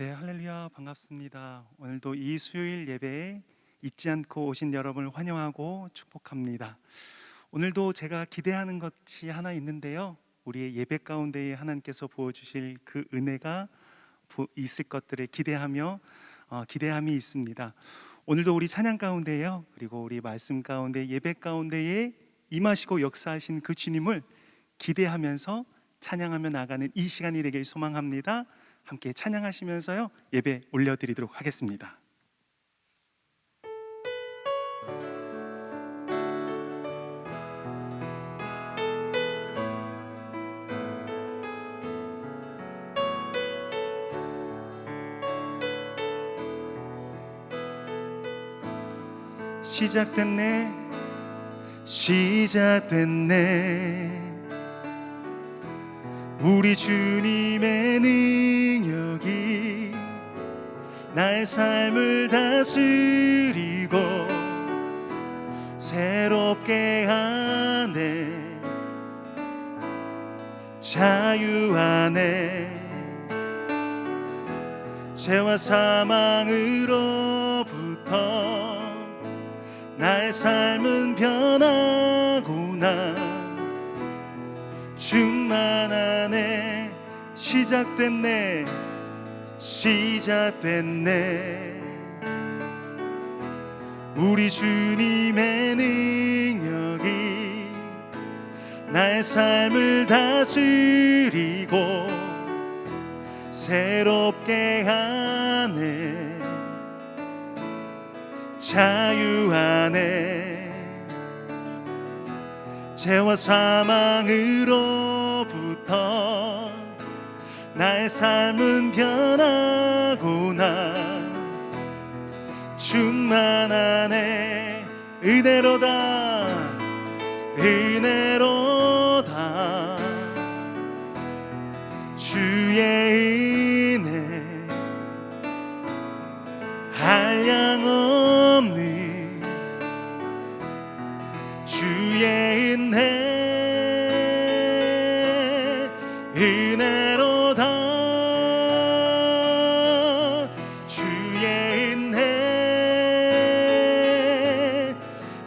네, 할렐루야, 반갑습니다. 오늘도 이 수요일 예배에 잊지 않고 오신 여러분을 환영하고 축복합니다. 오늘도 제가 기대하는 것이 하나 있는데요, 우리의 예배 가운데에 하나님께서 부어주실 그 은혜가 있을 것들을 기대함이 있습니다. 오늘도 우리 찬양 가운데요, 그리고 우리 말씀 가운데, 예배 가운데에 임하시고 역사하신 그 주님을 기대하면서 찬양하며 나가는 이 시간이 되길 소망합니다. 함께 찬양하시면서요, 예배 올려드리도록 하겠습니다. 시작됐네, 시작됐네. 우리 주님의 능력이 나의 삶을 다스리고 새롭게 하네. 자유 안에 죄와 사망으로부터 나의 삶은 변하구나. 충만하네. 시작됐네, 시작됐네. 우리 주님의 능력이 나의 삶을 다스리고 새롭게 하네. 자유 안에 죄와 사망으로부터 나의 삶은 변하구나. 충만하네. 은혜로다, 은혜로다. 주의 은혜 한량없는 주의 은혜로다. 주의 은혜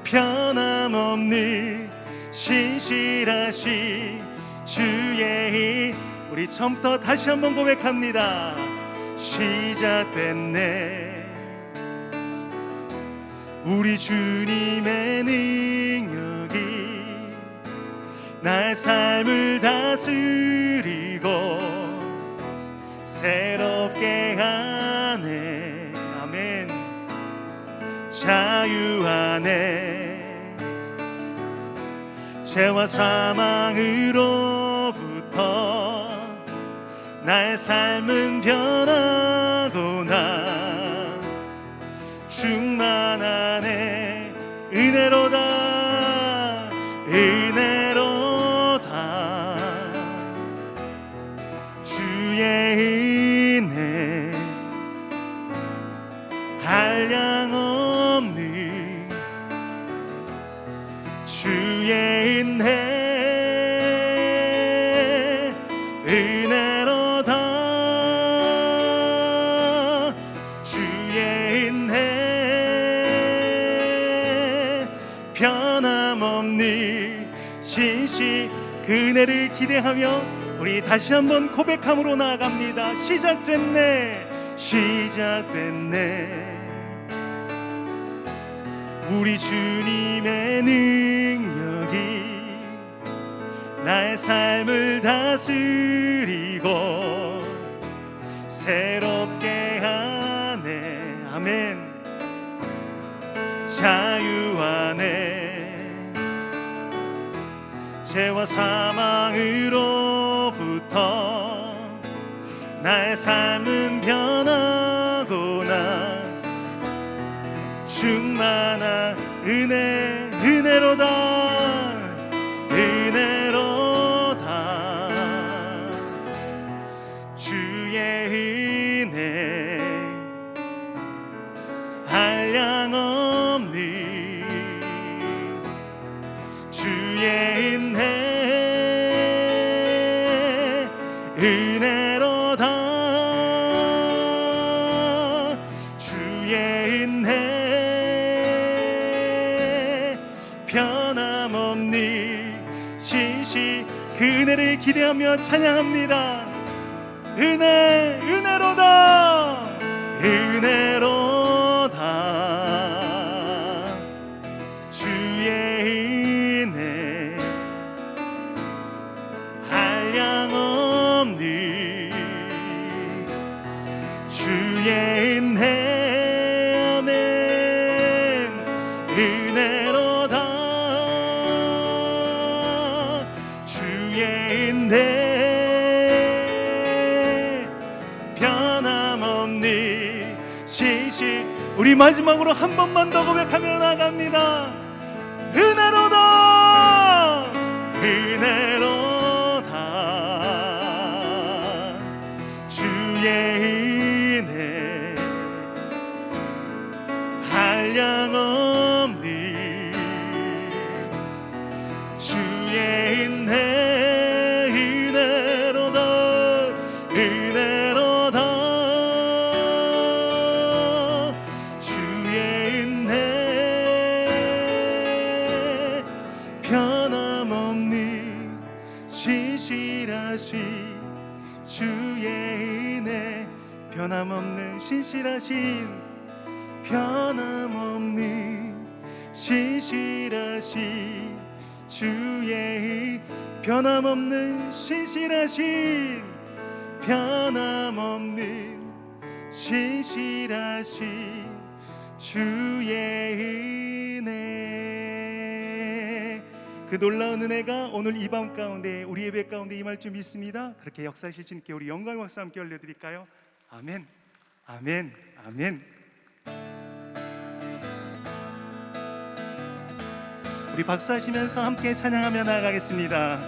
변함없는 신실하신 주의 우리 처음부터 다시 한번 고백합니다. 시작됐네. 우리 주님의 능력이 나의 삶을 다스리고 새롭게 하네. 아멘. 자유 안에 죄와 사망으로부터 나의 삶은 변하구나. 충만하네. 은혜로다, 은혜로다. 주의 은혜 한량없는 주의 은혜 은혜로다. 주의 은혜 변함없는 신실 그 은혜를 기대하며 우리 다시 한번 고백함으로 나아갑니다. 시작됐네, 시작됐네. 우리 주님의 능력이 나의 삶을 다스리고 새롭게 하네. 아멘. 자유 안에 죄와 사망으로부터 나의 삶은 변하구나. 충만한 은혜, 은혜로다, 은혜로다. 주의 은혜 한량없는 주의 은혜 은혜로다. 기대하며 찬양합니다. 은혜로다 은혜로다 주의 은혜 한량없는 주의 은혜 아멘 은혜로다 주의 은혜 우리 마지막으로 한 번만 더 고백하며 나갑니다. 은혜로다 은혜로다 주의 은혜 한량없는 주의 은혜 은혜로다 은혜로다 주의 은혜 변함없는 신실하신 변함없는 신실하신 주의 변함없는 신실하신 변함없는 신실하신 주의 은혜 그 놀라운 은혜가 오늘 이 밤 가운데 우리 예배 가운데 임할 줄 믿습니다. 그렇게 역사하실 주님께 우리 영광의 박수 함께 올려드릴까요? 아멘 아멘 아멘. 우리 박수하시면서 함께 찬양하며 나아가겠습니다.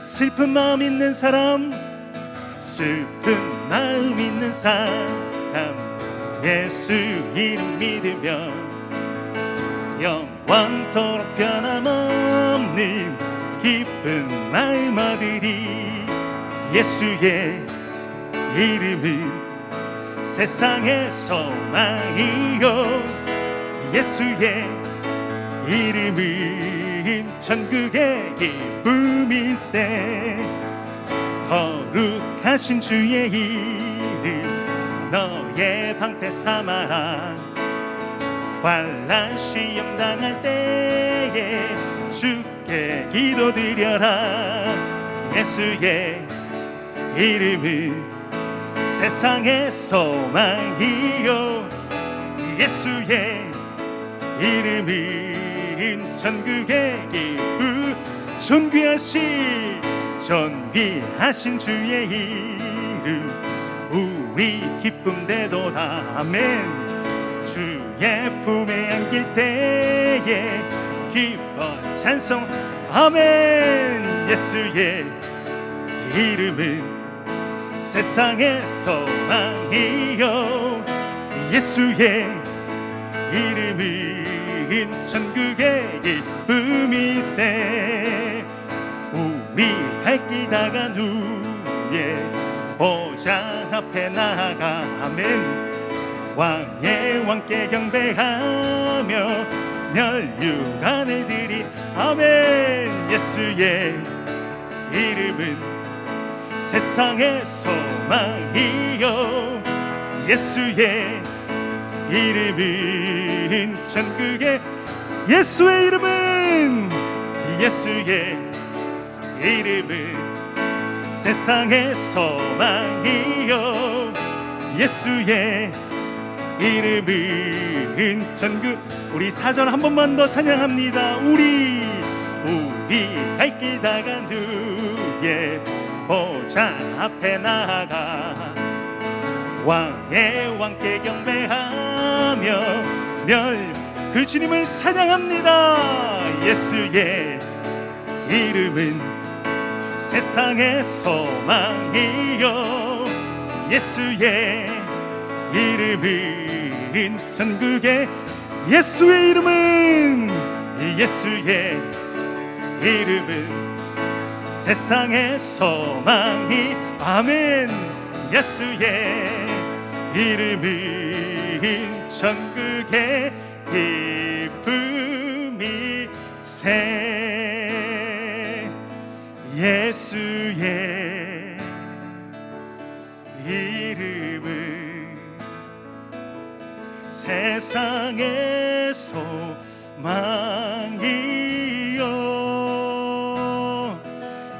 슬픈 마음 있는 사람 슬픈 마음 있는 사람 예수 이름 믿으며 영원토록 변함없는 기쁜 마음 얻으리 예수의 이름은 세상의 소망이요 예수의 이름은 천국의 기쁨이세 거룩하신 주의 이름 너의 방패 삼아라 환난 시험 당할 때에 주께 기도드려라 예수의 이름은 세상의 소망이요 예수의 이름은 천국의 기쁨 존귀하신 주의 이름 우리 기쁨 되도다 아멘 주의 품에 안길 때에 기뻐 찬송 아멘 예수의 이름은 세상의 소망이요 예수의 이름은 천국의 기쁨이세 우리 갈 길 다간 후에 보좌 앞에 나아가 아멘 왕의 왕께 경배하며 멸류관을 드리 아멘 예수의 이름은 세상의 소망이요 예수의 이름은 천국의 예수의 이름은 세상의 소망이요 예수의 이름은 천국 우리 4절 한 번만 더 찬양합니다. 우리 갈 길 다간 후에 보좌 앞에 나아가 왕의 왕께 경배하며 그 주님을 찬양합니다. 예수의 이름은 세상의 소망이요 예수의 이름은 천국의 예수의 이름은 세상의 소망이 아멘 예수의 이름은 천국의 기쁨이 세 새 예수의 이름을 세상의 소망이요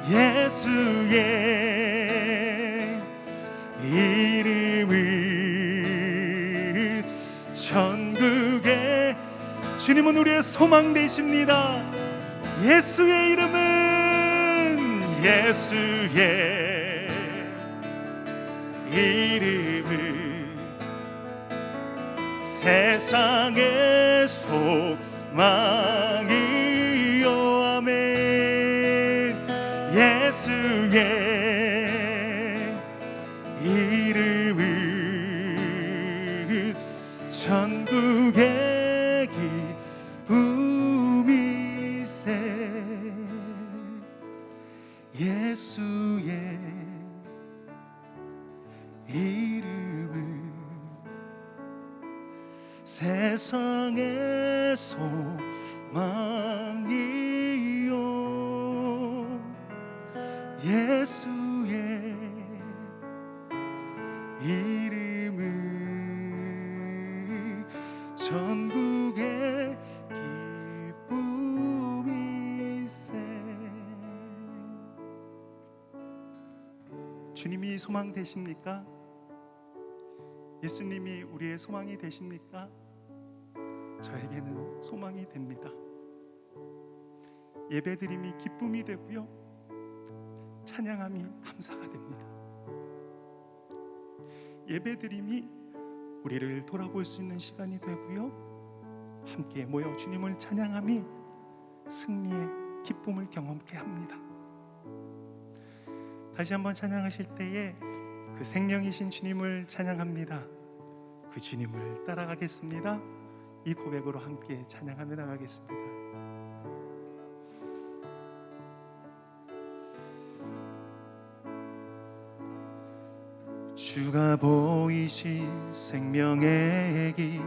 예수의 이름을 전국에 주님은 우리의 소망 되십니다. 예수의 이름은 예수의 이름을 세상의 소망이요 아멘 예수의 이름을 전국의 기쁨이세 예수의 이름을 세상의 소망이요 예수의 이름을 전국의 기쁨이세 주님이 소망 되십니까? 예수님이 우리의 소망이 되십니까? 저에게는 소망이 됩니다. 예배드림이 기쁨이 되고요 찬양함이 감사가 됩니다. 예배드림이 우리를 돌아볼 수 있는 시간이 되고요 함께 모여 주님을 찬양함이 승리의 기쁨을 경험케 합니다. 다시 한번 찬양하실 때에 그 생명이신 주님을 찬양합니다. 그 주님을 따라가겠습니다. 이 고백으로 함께 찬양하며 나가겠습니다. 주가 보이신 생명의 길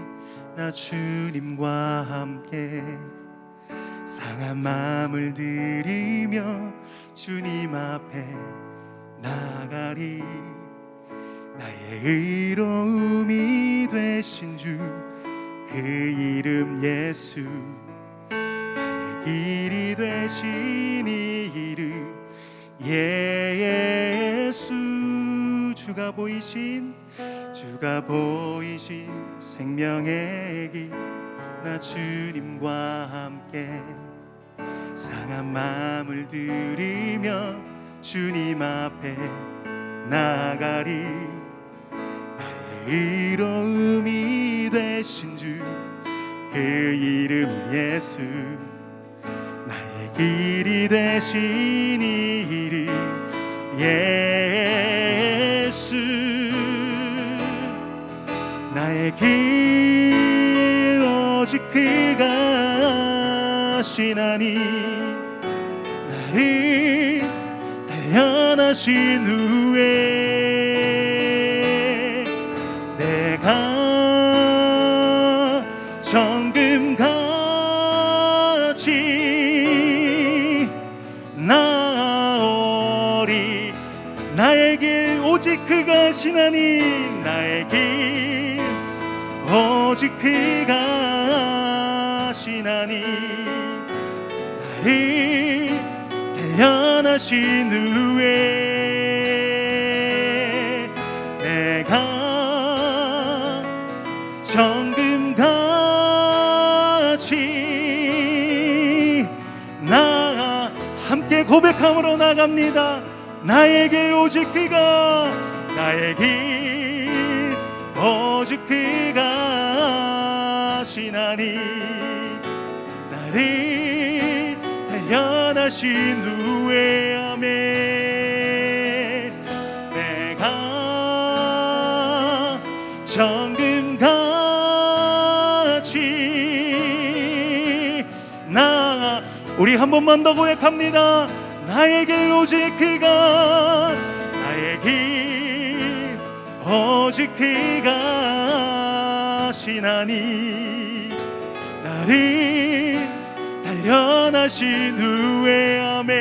나 주님과 함께 상한 마음을 들이며 주님 앞에 나가리 나의 의로움이 되신 주 그 이름 예수 나의 길이 되신 이 이름 예수 주가 보이신 생명의 길 나 주님과 함께 상한 마음을 들이며 주님 앞에 나가리 나의 의로움이 되신 주 그 이름 예수 나의 길이 되신 이 이름 예수 나의 길 오직 그가 아시나니 나를 단련하신 후에 내가 정금같이 나오리 나의 길 오직 그가 아시나니 나의 길 오직 그가 아시나니 나를 단련하신 후에 내가 정금같이 나 함께 고백함으로 나갑니다. 나의 길 오직 그가 나의 길 오직 그가 아시나니 나를 단련하신 후에 아멘 내가 정금같이 나 우리 한 번만 더 고백합니다. 나의 길 오직 그가 나의 길 오직 그가 아시나니 나를 단련하신 하신 후회함에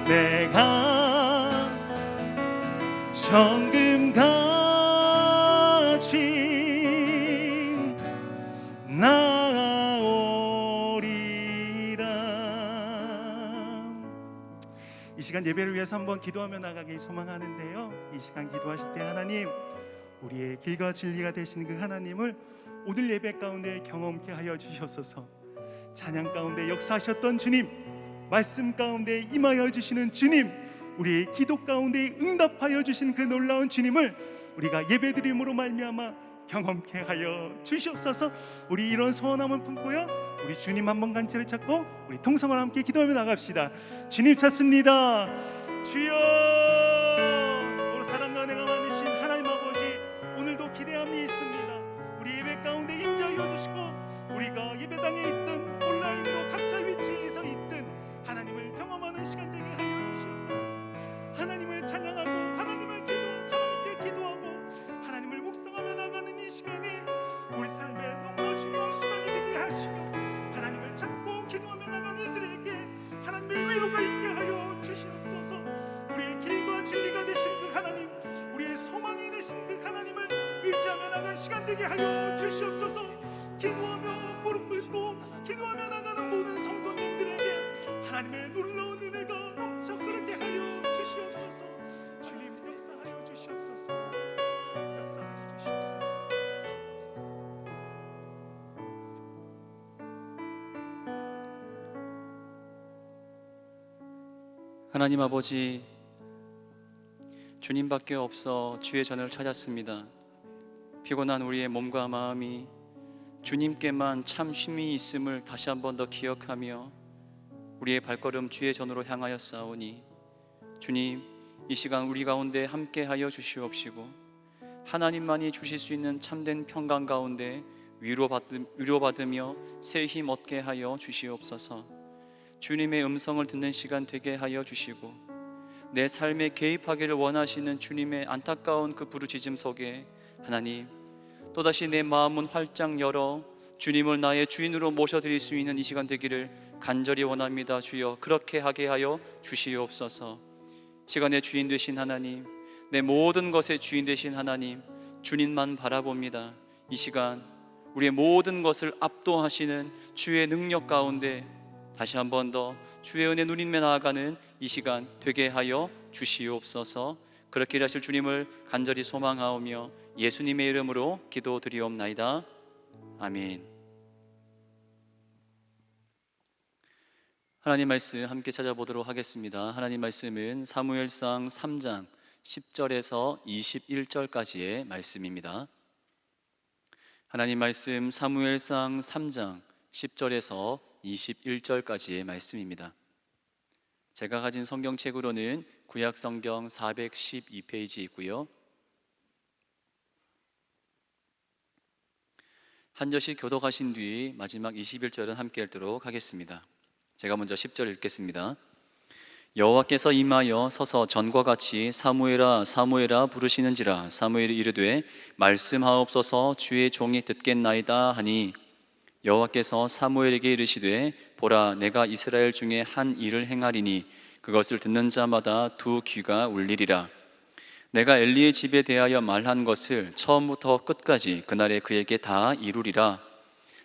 내가 정금같이 나오리라. 이 시간 예배를 위해서 한번 기도하며 나가길 소망하는데요, 이 시간 기도하실 때 하나님, 우리의 길과 진리가 되시는 그 하나님을 오늘 예배 가운데 경험케 하여 주시옵소서. 찬양 가운데 역사하셨던 주님, 말씀 가운데 임하여 주시는 주님, 우리의 기도 가운데 응답하여 주신 그 놀라운 주님을 우리가 예배드림으로 말미암아 경험케 하여 주시옵소서. 우리 이런 소원함을 품고요, 우리 주님 한번 간절히 찾고 우리 통성을 함께 기도하며 나갑시다. 주님 찾습니다. 주여, 오늘 사랑과 은혜가 많으신 하나님 아버지, 오늘도 기대함이 있습니다. 우리 예배 가운데 임재하여 주시고, 우리가 예배당에 있든 온라인으로 각자 위치에서 있든 하나님을 경험하는 시간 되게 하여 주시옵소서. 하나님을 찬양하고 하나님께 기도하고 하나님을 묵상하며 나가는 이 시간이 우리 삶에 너무나 중요한 시간이 되게 하시며, 하나님을 찾고 기도하며 나가는 이들에게 하나님의 위로가 있게 하여 주시옵소서. 우리의 길과 진리가 되신 그 하나님, 우리의 소망이 되신 그 하나님을 의지하며 나가는 시간 되게 하여 주시옵소서. 기도하며 무릎 꿇고 기도하며 나가는 모든 성도님들에게 하나님의 놀라운 은혜가 넘쳐 흐르게 하여 주시옵소서. 주님 역사하여 주시옵소서. 주님 역사하여 주시옵소서. 하나님 아버지, 주님밖에 없어 주의 전을 찾았습니다. 피곤한 우리의 몸과 마음이 주님께만 참 쉼이 있음을 다시 한 번 더 기억하며 우리의 발걸음 주의 전으로 향하여 싸우니, 주님, 이 시간 우리 가운데 함께하여 주시옵시고, 하나님만이 주실 수 있는 참된 평강 가운데 위로받으며 새 힘 얻게 하여 주시옵소서. 주님의 음성을 듣는 시간 되게 하여 주시고, 내 삶에 개입하기를 원하시는 주님의 안타까운 그 부르짖음 속에 하나님, 또다시 내 마음은 활짝 열어 주님을 나의 주인으로 모셔드릴 수 있는 이 시간 되기를 간절히 원합니다. 주여, 그렇게 하게 하여 주시옵소서. 시간의 주인 되신 하나님, 내 모든 것의 주인 되신 하나님, 주님만 바라봅니다. 이 시간 우리의 모든 것을 압도하시는 주의 능력 가운데 다시 한 번 더 주의 은혜 누리며 나아가는 이 시간 되게 하여 주시옵소서. 그렇게 하실 주님을 간절히 소망하오며 예수님의 이름으로 기도드리옵나이다. 아멘. 하나님 말씀 함께 찾아보도록 하겠습니다. 하나님 말씀은 사무엘상 3장 10절에서 21절까지의 말씀입니다. 하나님 말씀 사무엘상 3장 10절에서 21절까지의 말씀입니다. 제가 가진 성경책으로는 구약성경 412페이지 있고요, 한 절씩 교독하신 뒤 마지막 21절은 함께 읽도록 하겠습니다. 제가 먼저 10절 읽겠습니다. 여호와께서 임하여 서서 전과 같이 사무엘아 사무엘아 부르시는지라. 사무엘이 이르되 말씀하옵소서, 주의 종이 듣겠나이다 하니, 여호와께서 사무엘에게 이르시되 보라, 내가 이스라엘 중에 한 일을 행하리니 그것을 듣는 자마다 두 귀가 울리리라. 내가 엘리의 집에 대하여 말한 것을 처음부터 끝까지 그날에 그에게 다 이루리라.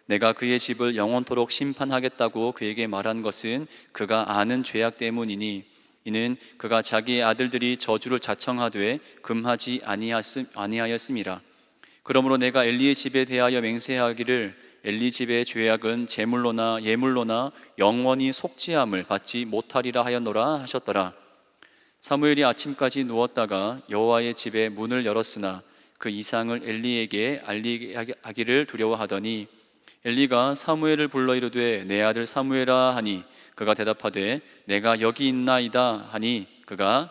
내가 그의 집을 영원토록 심판하겠다고 그에게 말한 것은 그가 아는 죄악 때문이니, 이는 그가 자기의 아들들이 저주를 자청하되 금하지 아니하였음이라. 그러므로 내가 엘리의 집에 대하여 맹세하기를 엘리 집의 죄악은 제물로나 예물로나 영원히 속죄함을 받지 못하리라 하였노라 하셨더라. 사무엘이 아침까지 누웠다가 여호와의 집에 문을 열었으나 그 이상을 엘리에게 알리하기를 두려워하더니, 엘리가 사무엘을 불러 이르되 내 아들 사무엘아 하니, 그가 대답하되 내가 여기 있나이다 하니, 그가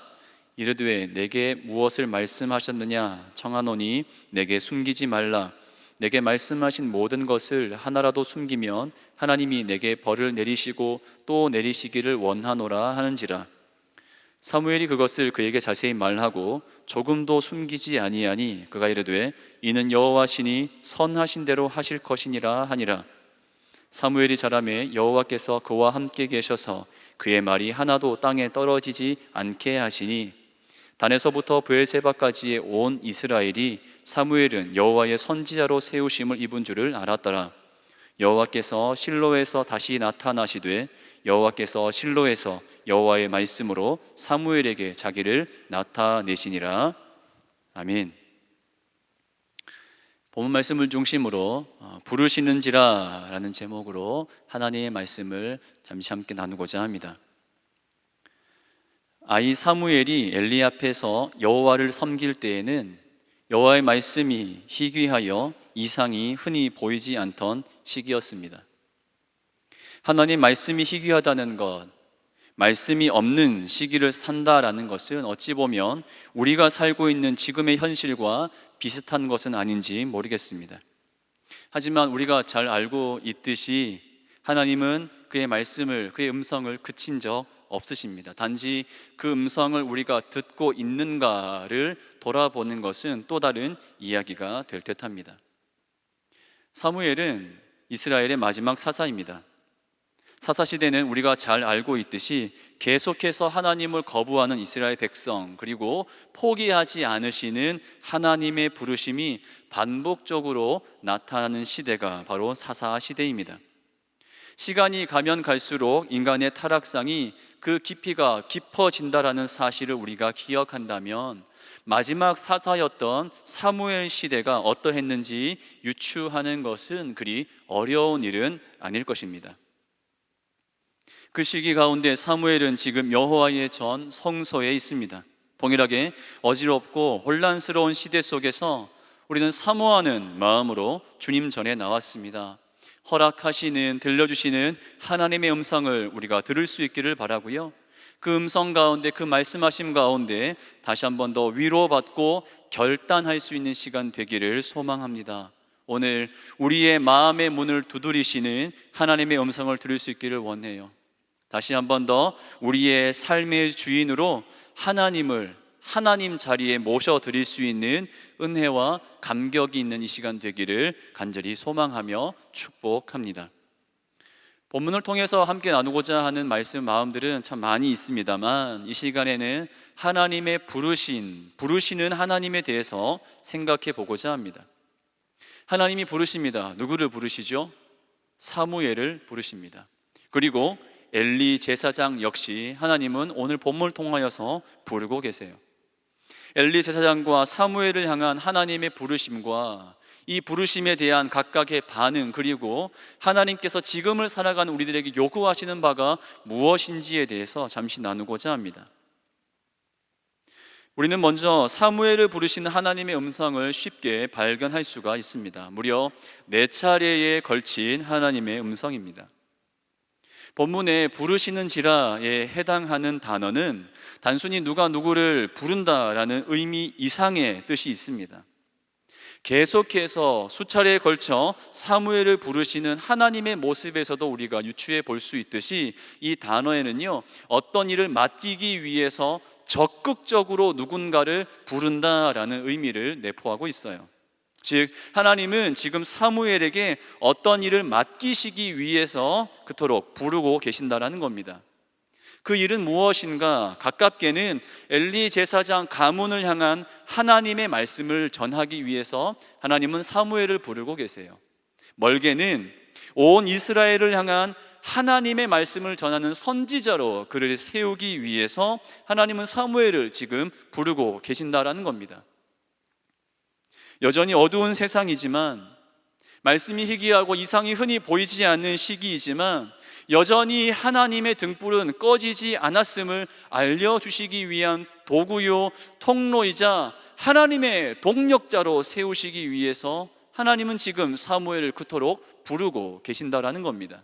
이르되 내게 무엇을 말씀하셨느냐 청하노니 내게 숨기지 말라. 내게 말씀하신 모든 것을 하나라도 숨기면 하나님이 내게 벌을 내리시고 또 내리시기를 원하노라 하는지라. 사무엘이 그것을 그에게 자세히 말하고 조금도 숨기지 아니하니, 그가 이르되 이는 여호와시니 선하신 대로 하실 것이니라 하니라. 사무엘이 자라매 여호와께서 그와 함께 계셔서 그의 말이 하나도 땅에 떨어지지 않게 하시니 단에서부터 브엘세바까지의 온 이스라엘이 사무엘은 여호와의 선지자로 세우심을 입은 줄을 알았더라. 여호와께서 실로에서 다시 나타나시되 여호와께서 실로에서 여호와의 말씀으로 사무엘에게 자기를 나타내시니라. 아멘. 본문 말씀을 중심으로 부르시는지라 라는 제목으로 하나님의 말씀을 잠시 함께 나누고자 합니다. 아이 사무엘이 엘리 앞에서 여호와를 섬길 때에는 여호와의 말씀이 희귀하여 이상이 흔히 보이지 않던 시기였습니다. 하나님 말씀이 희귀하다는 것, 말씀이 없는 시기를 산다라는 것은 어찌 보면 우리가 살고 있는 지금의 현실과 비슷한 것은 아닌지 모르겠습니다. 하지만 우리가 잘 알고 있듯이 하나님은 그의 말씀을, 그의 음성을 그친 적 없으십니다. 단지 그 음성을 우리가 듣고 있는가를 돌아보는 것은 또 다른 이야기가 될 듯합니다. 사무엘은 이스라엘의 마지막 사사입니다. 사사시대는 우리가 잘 알고 있듯이 계속해서 하나님을 거부하는 이스라엘 백성, 그리고 포기하지 않으시는 하나님의 부르심이 반복적으로 나타나는 시대가 바로 사사시대입니다. 시간이 가면 갈수록 인간의 타락상이 그 깊이가 깊어진다라는 사실을 우리가 기억한다면 마지막 사사였던 사무엘 시대가 어떠했는지 유추하는 것은 그리 어려운 일은 아닐 것입니다. 그 시기 가운데 사무엘은 지금 여호와의 전 성소에 있습니다. 동일하게 어지럽고 혼란스러운 시대 속에서 우리는 사모하는 마음으로 주님 전에 나왔습니다. 허락하시는, 들려주시는 하나님의 음성을 우리가 들을 수 있기를 바라고요. 그 음성 가운데, 그 말씀하심 가운데 다시 한 번 더 위로받고 결단할 수 있는 시간 되기를 소망합니다. 오늘 우리의 마음의 문을 두드리시는 하나님의 음성을 들을 수 있기를 원해요. 다시 한 번 더 우리의 삶의 주인으로 하나님을 하나님 자리에 모셔드릴 수 있는 은혜와 감격이 있는 이 시간 되기를 간절히 소망하며 축복합니다. 본문을 통해서 함께 나누고자 하는 말씀 마음들은 참 많이 있습니다만 이 시간에는 하나님의 부르시는 하나님에 대해서 생각해 보고자 합니다. 하나님이 부르십니다. 누구를 부르시죠? 사무엘을 부르십니다. 그리고 엘리 제사장 역시 하나님은 오늘 본문을 통하여서 부르고 계세요. 엘리 제사장과 사무엘을 향한 하나님의 부르심과 이 부르심에 대한 각각의 반응, 그리고 하나님께서 지금을 살아가는 우리들에게 요구하시는 바가 무엇인지에 대해서 잠시 나누고자 합니다. 우리는 먼저 사무엘을 부르시는 하나님의 음성을 쉽게 발견할 수가 있습니다. 무려 4차례에 걸친 하나님의 음성입니다. 본문에 부르시는지라에 해당하는 단어는 단순히 누가 누구를 부른다라는 의미 이상의 뜻이 있습니다. 계속해서 수차례에 걸쳐 사무엘을 부르시는 하나님의 모습에서도 우리가 유추해 볼 수 있듯이 이 단어에는요, 어떤 일을 맡기기 위해서 적극적으로 누군가를 부른다라는 의미를 내포하고 있어요. 즉 하나님은 지금 사무엘에게 어떤 일을 맡기시기 위해서 그토록 부르고 계신다라는 겁니다. 그 일은 무엇인가? 가깝게는 엘리 제사장 가문을 향한 하나님의 말씀을 전하기 위해서 하나님은 사무엘을 부르고 계세요. 멀게는 온 이스라엘을 향한 하나님의 말씀을 전하는 선지자로 그를 세우기 위해서 하나님은 사무엘을 지금 부르고 계신다라는 겁니다. 여전히 어두운 세상이지만, 말씀이 희귀하고 이상이 흔히 보이지 않는 시기이지만 여전히 하나님의 등불은 꺼지지 않았음을 알려주시기 위한 도구요 통로이자 하나님의 동력자로 세우시기 위해서 하나님은 지금 사무엘을 그토록 부르고 계신다라는 겁니다.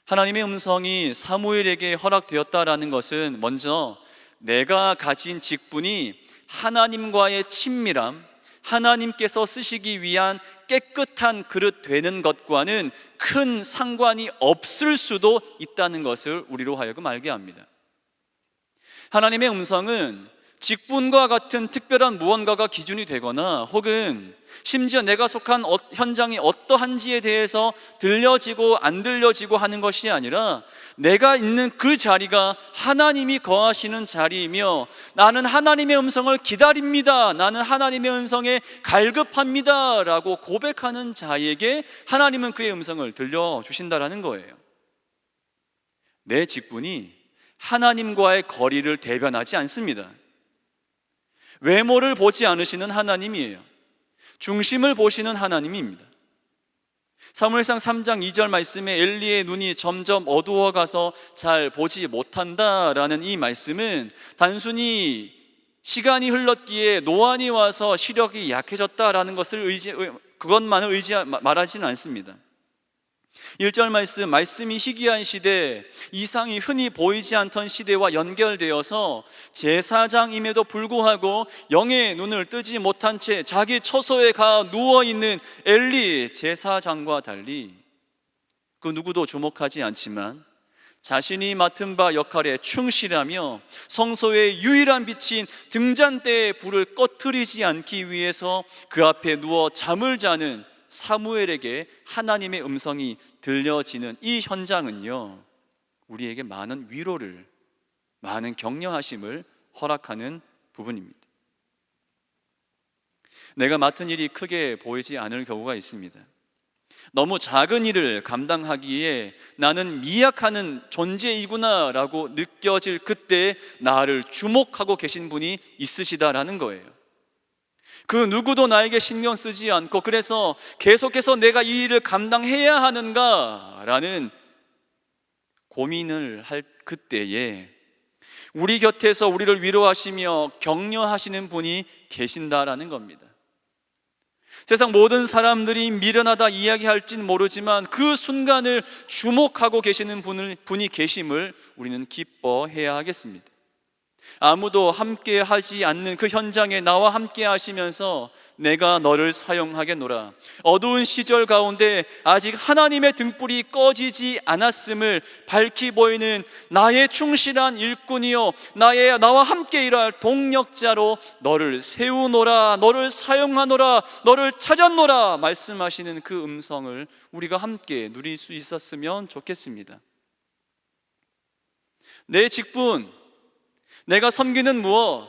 하나님의 음성이 사무엘에게 허락되었다라는 것은 먼저 내가 가진 직분이 하나님과의 친밀함, 하나님께서 쓰시기 위한 깨끗한 그릇 되는 것과는 큰 상관이 없을 수도 있다는 것을 우리로 하여금 알게 합니다. 하나님의 음성은 직분과 같은 특별한 무언가가 기준이 되거나 혹은 심지어 내가 속한 현장이 어떠한지에 대해서 들려지고 안 들려지고 하는 것이 아니라 내가 있는 그 자리가 하나님이 거하시는 자리이며 나는 하나님의 음성을 기다립니다, 나는 하나님의 음성에 갈급합니다 라고 고백하는 자에게 하나님은 그의 음성을 들려주신다라는 거예요. 내 직분이 하나님과의 거리를 대변하지 않습니다. 외모를 보지 않으시는 하나님이에요. 중심을 보시는 하나님입니다. 사무엘상 3장 2절 말씀에 엘리의 눈이 점점 어두워가서 잘 보지 못한다라는 이 말씀은 단순히 시간이 흘렀기에 노안이 와서 시력이 약해졌다라는 것을 그것만을 말하지는 않습니다. 1절 말씀이 희귀한 시대, 이상이 흔히 보이지 않던 시대와 연결되어서 제사장임에도 불구하고 영의 눈을 뜨지 못한 채 자기 처소에 가 누워있는 엘리 제사장과 달리 그 누구도 주목하지 않지만 자신이 맡은 바 역할에 충실하며 성소의 유일한 빛인 등잔대의 불을 꺼트리지 않기 위해서 그 앞에 누워 잠을 자는 사무엘에게 하나님의 음성이 들려지는 이 현장은요, 우리에게 많은 위로를, 많은 격려하심을 허락하는 부분입니다. 내가 맡은 일이 크게 보이지 않을 경우가 있습니다. 너무 작은 일을 감당하기에 나는 미약한 존재이구나 라고 느껴질 그때 나를 주목하고 계신 분이 있으시다라는 거예요. 그 누구도 나에게 신경 쓰지 않고 그래서 계속해서 내가 이 일을 감당해야 하는가라는 고민을 할 그때에 우리 곁에서 우리를 위로하시며 격려하시는 분이 계신다라는 겁니다. 세상 모든 사람들이 미련하다 이야기할진 모르지만 그 순간을 주목하고 계시는 분이 계심을 우리는 기뻐해야 하겠습니다. 아무도 함께 하지 않는 그 현장에 나와 함께 하시면서 내가 너를 사용하겠노라, 어두운 시절 가운데 아직 하나님의 등불이 꺼지지 않았음을 밝히 보이는 나의 충실한 일꾼이요 나와 함께 일할 동력자로 너를 세우노라, 너를 사용하노라, 너를 찾았노라 말씀하시는 그 음성을 우리가 함께 누릴 수 있었으면 좋겠습니다. 내 직분, 내가 섬기는 무엇,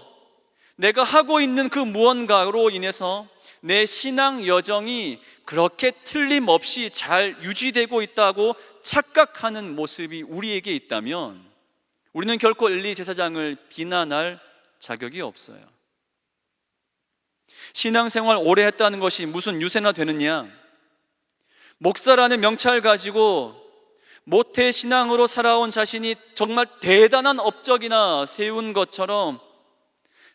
내가 하고 있는 그 무언가로 인해서 내 신앙 여정이 그렇게 틀림없이 잘 유지되고 있다고 착각하는 모습이 우리에게 있다면 우리는 결코 엘리 제사장을 비난할 자격이 없어요. 신앙생활 오래 했다는 것이 무슨 유세나 되느냐, 목사라는 명찰 가지고 모태 신앙으로 살아온 자신이 정말 대단한 업적이나 세운 것처럼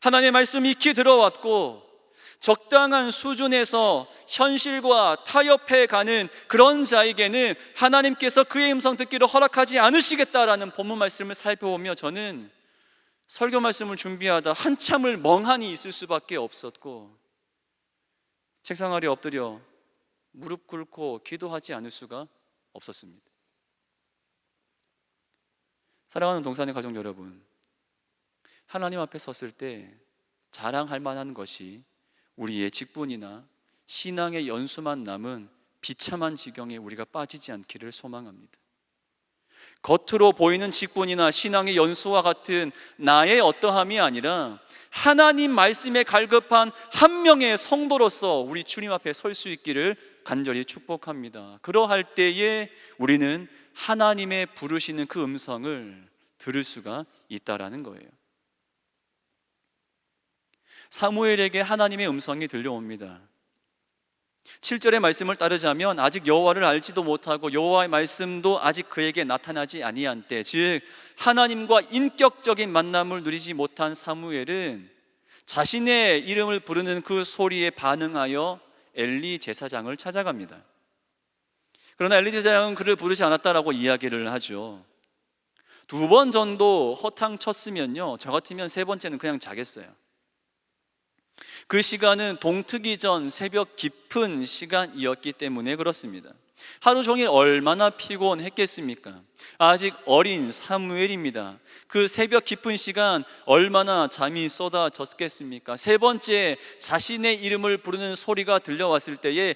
하나님의 말씀이 익히 들어왔고 적당한 수준에서 현실과 타협해가는 그런 자에게는 하나님께서 그의 음성 듣기를 허락하지 않으시겠다라는 본문 말씀을 살펴보며 저는 설교 말씀을 준비하다 한참을 멍하니 있을 수밖에 없었고 책상 아래 엎드려 무릎 꿇고 기도하지 않을 수가 없었습니다. 사랑하는 동산의 가족 여러분, 하나님 앞에 섰을 때 자랑할 만한 것이 우리의 직분이나 신앙의 연수만 남은 비참한 지경에 우리가 빠지지 않기를 소망합니다. 겉으로 보이는 직분이나 신앙의 연수와 같은 나의 어떠함이 아니라 하나님 말씀에 갈급한 한 명의 성도로서 우리 주님 앞에 설 수 있기를 간절히 축복합니다. 그러할 때에 우리는 하나님의 부르시는 그 음성을 들을 수가 있다라는 거예요. 사무엘에게 하나님의 음성이 들려옵니다. 7절의 말씀을 따르자면 아직 여호와를 알지도 못하고 여호와의 말씀도 아직 그에게 나타나지 아니한 때, 즉 하나님과 인격적인 만남을 누리지 못한 사무엘은 자신의 이름을 부르는 그 소리에 반응하여 엘리 제사장을 찾아갑니다. 그러나 엘리 제사장은 그를 부르지 않았다라고 이야기를 하죠. 2번 정도 허탕 쳤으면요, 저 같으면 3번째는 그냥 자겠어요. 그 시간은 동트기 전 새벽 깊은 시간이었기 때문에 그렇습니다. 하루 종일 얼마나 피곤했겠습니까? 아직 어린 사무엘입니다. 그 새벽 깊은 시간 얼마나 잠이 쏟아졌겠습니까? 세 번째, 자신의 이름을 부르는 소리가 들려왔을 때에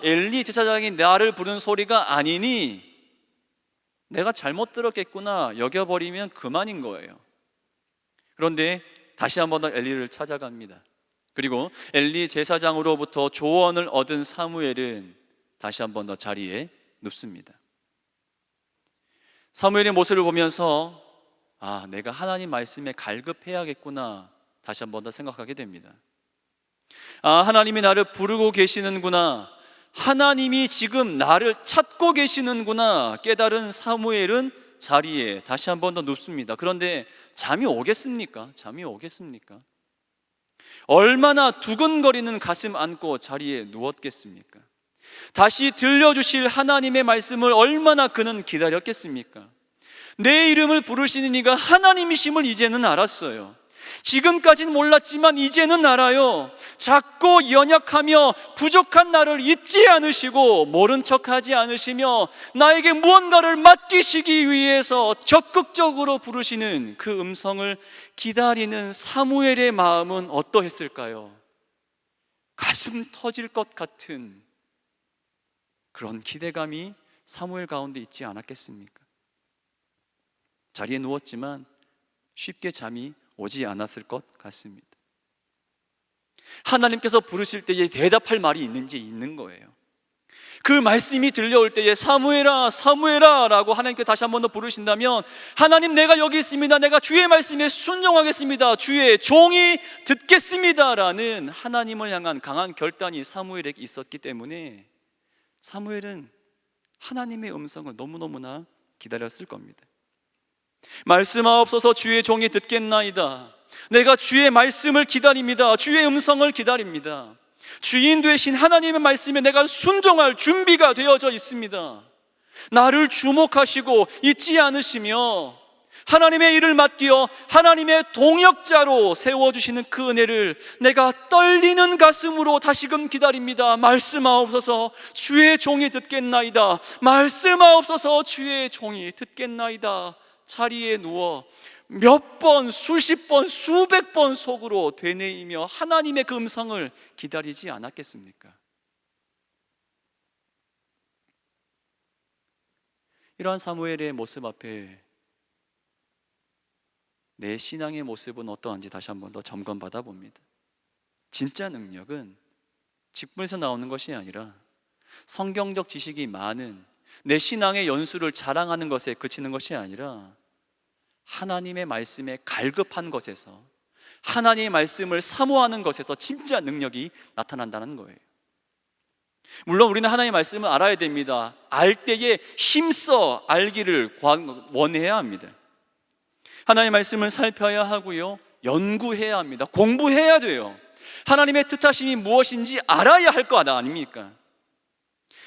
엘리 제사장이 나를 부르는 소리가 아니니 내가 잘못 들었겠구나 여겨버리면 그만인 거예요. 그런데 다시 한 번 더 엘리를 찾아갑니다. 그리고 엘리 제사장으로부터 조언을 얻은 사무엘은 다시 한 번 더 자리에 눕습니다. 사무엘의 모습을 보면서 내가 하나님 말씀에 갈급해야겠구나 다시 한 번 더 생각하게 됩니다. 하나님이 나를 부르고 계시는구나, 하나님이 지금 나를 찾고 계시는구나 깨달은 사무엘은 자리에 다시 한 번 더 눕습니다. 그런데 잠이 오겠습니까? 잠이 오겠습니까? 얼마나 두근거리는 가슴 안고 자리에 누웠겠습니까? 다시 들려주실 하나님의 말씀을 얼마나 그는 기다렸겠습니까? 내 이름을 부르시는 이가 하나님이심을 이제는 알았어요. 지금까지는 몰랐지만 이제는 알아요. 작고 연약하며 부족한 나를 잊지 않으시고 모른 척하지 않으시며 나에게 무언가를 맡기시기 위해서 적극적으로 부르시는 그 음성을 기다리는 사무엘의 마음은 어떠했을까요? 가슴 터질 것 같은 그런 기대감이 사무엘 가운데 있지 않았겠습니까? 자리에 누웠지만 쉽게 잠이 오지 않았을 것 같습니다. 하나님께서 부르실 때에 대답할 말이 있는지 있는 거예요. 그 말씀이 들려올 때에 사무엘아 사무엘아 라고 하나님께 다시 한 번 더 부르신다면, 하나님 내가 여기 있습니다, 내가 주의 말씀에 순종하겠습니다, 주의 종이 듣겠습니다 라는 하나님을 향한 강한 결단이 사무엘에게 있었기 때문에 사무엘은 하나님의 음성을 너무너무나 기다렸을 겁니다. 말씀하옵소서 주의 종이 듣겠나이다. 내가 주의 말씀을 기다립니다. 주의 음성을 기다립니다. 주인 되신 하나님의 말씀에 내가 순종할 준비가 되어져 있습니다. 나를 주목하시고 잊지 않으시며 하나님의 일을 맡기어 하나님의 동역자로 세워주시는 그 은혜를 내가 떨리는 가슴으로 다시금 기다립니다. 말씀하옵소서 주의 종이 듣겠나이다. 말씀하옵소서 주의 종이 듣겠나이다. 자리에 누워 몇 번, 수십 번, 수백 번 속으로 되뇌이며 하나님의 그 음성을 기다리지 않았겠습니까? 이러한 사무엘의 모습 앞에 내 신앙의 모습은 어떠한지 다시 한 번 더 점검받아 봅니다. 진짜 능력은 직분에서 나오는 것이 아니라 성경적 지식이 많은 내 신앙의 연수를 자랑하는 것에 그치는 것이 아니라 하나님의 말씀에 갈급한 것에서, 하나님의 말씀을 사모하는 것에서 진짜 능력이 나타난다는 거예요. 물론 우리는 하나님의 말씀을 알아야 됩니다. 알 때에 힘써 알기를 원해야 합니다. 하나님의 말씀을 살펴야 하고요, 연구해야 합니다. 공부해야 돼요. 하나님의 뜻하심이 무엇인지 알아야 할 거 아닙니까?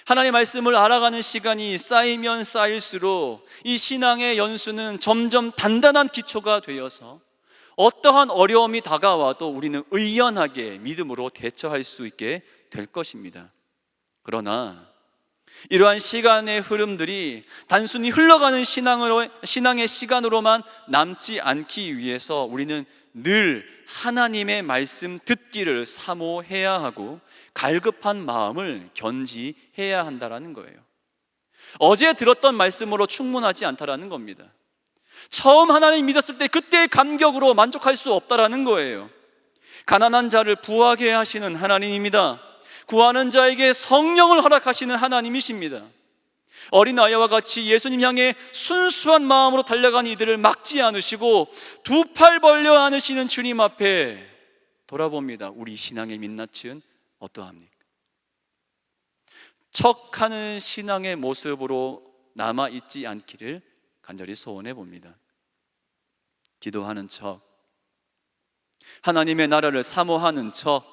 하나님의 말씀을 알아가는 시간이 쌓이면 쌓일수록 이 신앙의 연수는 점점 단단한 기초가 되어서 어떠한 어려움이 다가와도 우리는 의연하게 믿음으로 대처할 수 있게 될 것입니다. 그러나 이러한 시간의 흐름들이 단순히 흘러가는 신앙의 시간으로만 남지 않기 위해서 우리는 늘 하나님의 말씀 듣기를 사모해야 하고 갈급한 마음을 견지해야 한다는 거예요. 어제 들었던 말씀으로 충분하지 않다라는 겁니다. 처음 하나님 믿었을 때 그때의 감격으로 만족할 수 없다라는 거예요. 가난한 자를 부하게 하시는 하나님입니다. 구하는 자에게 성령을 허락하시는 하나님이십니다. 어린아이와 같이 예수님 향해 순수한 마음으로 달려간 이들을 막지 않으시고 두 팔 벌려 안으시는 주님 앞에 돌아봅니다. 우리 신앙의 민낯은 어떠합니까? 척하는 신앙의 모습으로 남아있지 않기를 간절히 소원해 봅니다. 기도하는 척, 하나님의 나라를 사모하는 척,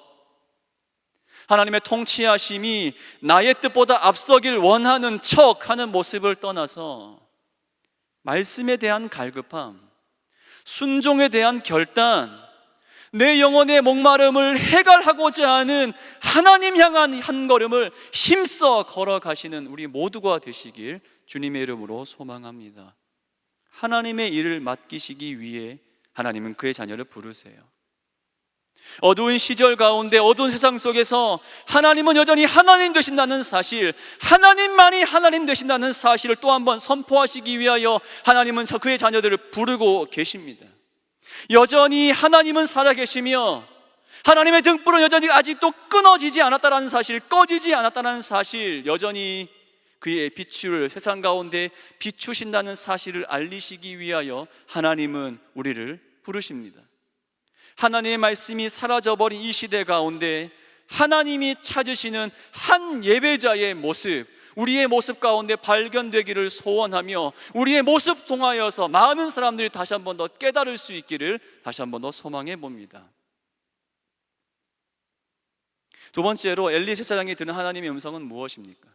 하나님의 통치하심이 나의 뜻보다 앞서길 원하는 척하는 모습을 떠나서 말씀에 대한 갈급함, 순종에 대한 결단, 내 영혼의 목마름을 해결하고자 하는 하나님 향한 한 걸음을 힘써 걸어가시는 우리 모두가 되시길 주님의 이름으로 소망합니다. 하나님의 일을 맡기시기 위해 하나님은 그의 자녀를 부르세요. 어두운 시절 가운데, 어두운 세상 속에서 하나님은 여전히 하나님 되신다는 사실, 하나님만이 하나님 되신다는 사실을 또 한 번 선포하시기 위하여 하나님은 그의 자녀들을 부르고 계십니다. 여전히 하나님은 살아계시며 하나님의 등불은 여전히 아직도 끊어지지 않았다는 사실, 꺼지지 않았다는 사실, 여전히 그의 빛을 세상 가운데 비추신다는 사실을 알리시기 위하여 하나님은 우리를 부르십니다. 하나님의 말씀이 사라져버린 이 시대 가운데 하나님이 찾으시는 한 예배자의 모습, 우리의 모습 가운데 발견되기를 소원하며 우리의 모습 통하여서 많은 사람들이 다시 한 번 더 깨달을 수 있기를 다시 한 번 더 소망해 봅니다. 두 번째로 엘리 제사장이 들은 하나님의 음성은 무엇입니까?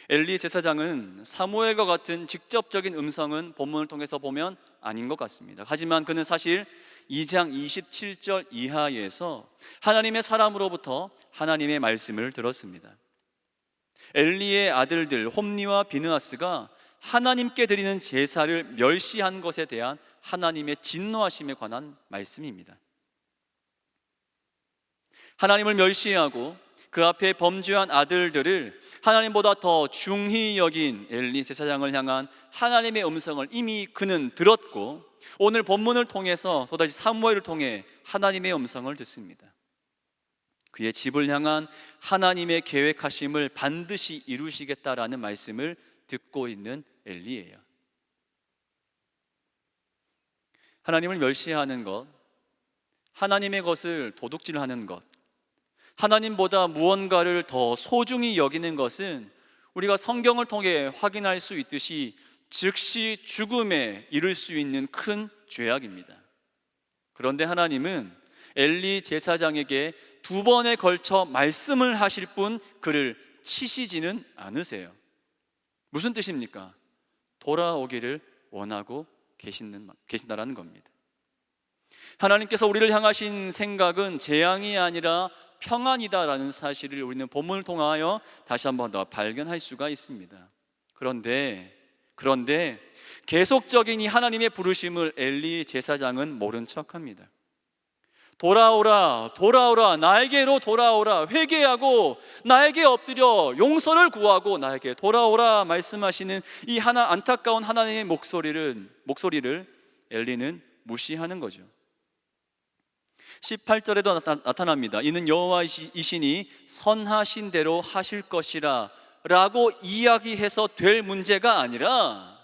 엘리 제사장은 사무엘과 같은 직접적인 음성은 본문을 통해서 보면 아닌 것 같습니다. 하지만 그는 사실 2장 27절 이하에서 하나님의 사람으로부터 하나님의 말씀을 들었습니다. 엘리의 아들들 홈니와 비느하스가 하나님께 드리는 제사를 멸시한 것에 대한 하나님의 진노하심에 관한 말씀입니다. 하나님을 멸시하고 그 앞에 범죄한 아들들을 하나님보다 더 중히 여긴 엘리 제사장을 향한 하나님의 음성을 이미 그는 들었고, 오늘 본문을 통해서 또다시 사무엘을 통해 하나님의 음성을 듣습니다. 그의 집을 향한 하나님의 계획하심을 반드시 이루시겠다라는 말씀을 듣고 있는 엘리예요. 하나님을 멸시하는 것, 하나님의 것을 도둑질하는 것, 하나님보다 무언가를 더 소중히 여기는 것은 우리가 성경을 통해 확인할 수 있듯이 즉시 죽음에 이를 수 있는 큰 죄악입니다. 그런데 하나님은 엘리 제사장에게 두 번에 걸쳐 말씀을 하실 뿐 그를 치시지는 않으세요. 무슨 뜻입니까? 돌아오기를 원하고 계신다라는 겁니다. 하나님께서 우리를 향하신 생각은 재앙이 아니라 평안이다라는 사실을 우리는 본문을 통하여 다시 한 번 더 발견할 수가 있습니다. 그런데 계속적인 이 하나님의 부르심을 엘리 제사장은 모른 척합니다. 돌아오라, 돌아오라, 나에게로 돌아오라, 회개하고 나에게 엎드려 용서를 구하고 나에게 돌아오라 말씀하시는 이 안타까운 하나님의 목소리를 엘리는 무시하는 거죠. 18절에도 나타납니다. 이는 여호와이시니 선하신 대로 하실 것이라 라고 이야기해서 될 문제가 아니라,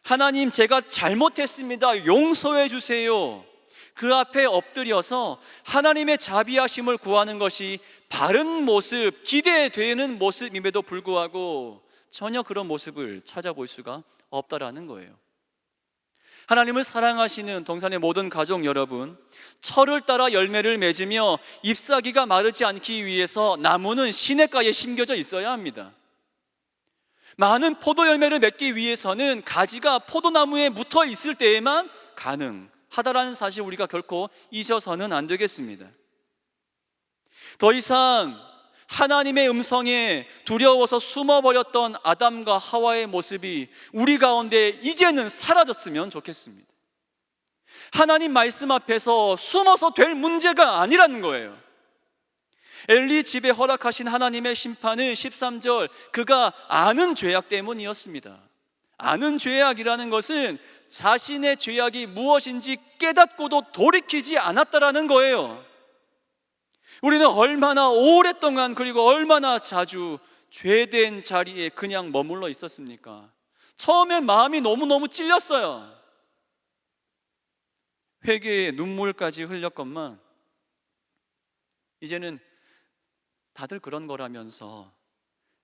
하나님 제가 잘못했습니다, 용서해 주세요, 그 앞에 엎드려서 하나님의 자비하심을 구하는 것이 바른 모습, 기대되는 모습임에도 불구하고 전혀 그런 모습을 찾아볼 수가 없다라는 거예요. 하나님을 사랑하시는 동산의 모든 가족 여러분, 철을 따라 열매를 맺으며 잎사귀가 마르지 않기 위해서 나무는 시냇가에 심겨져 있어야 합니다. 많은 포도 열매를 맺기 위해서는 가지가 포도나무에 묻어 있을 때에만 가능하다라는 사실 우리가 결코 잊어서는 안 되겠습니다. 더 이상 하나님의 음성에 두려워서 숨어버렸던 아담과 하와의 모습이 우리 가운데 이제는 사라졌으면 좋겠습니다. 하나님 말씀 앞에서 숨어서 될 문제가 아니라는 거예요. 엘리 집에 허락하신 하나님의 심판은 13절 그가 아는 죄악 때문이었습니다. 아는 죄악이라는 것은 자신의 죄악이 무엇인지 깨닫고도 돌이키지 않았다라는 거예요. 우리는 얼마나 오랫동안 그리고 얼마나 자주 죄된 자리에 그냥 머물러 있었습니까? 처음에 마음이 너무너무 찔렸어요. 회개의 눈물까지 흘렸건만 이제는 다들 그런 거라면서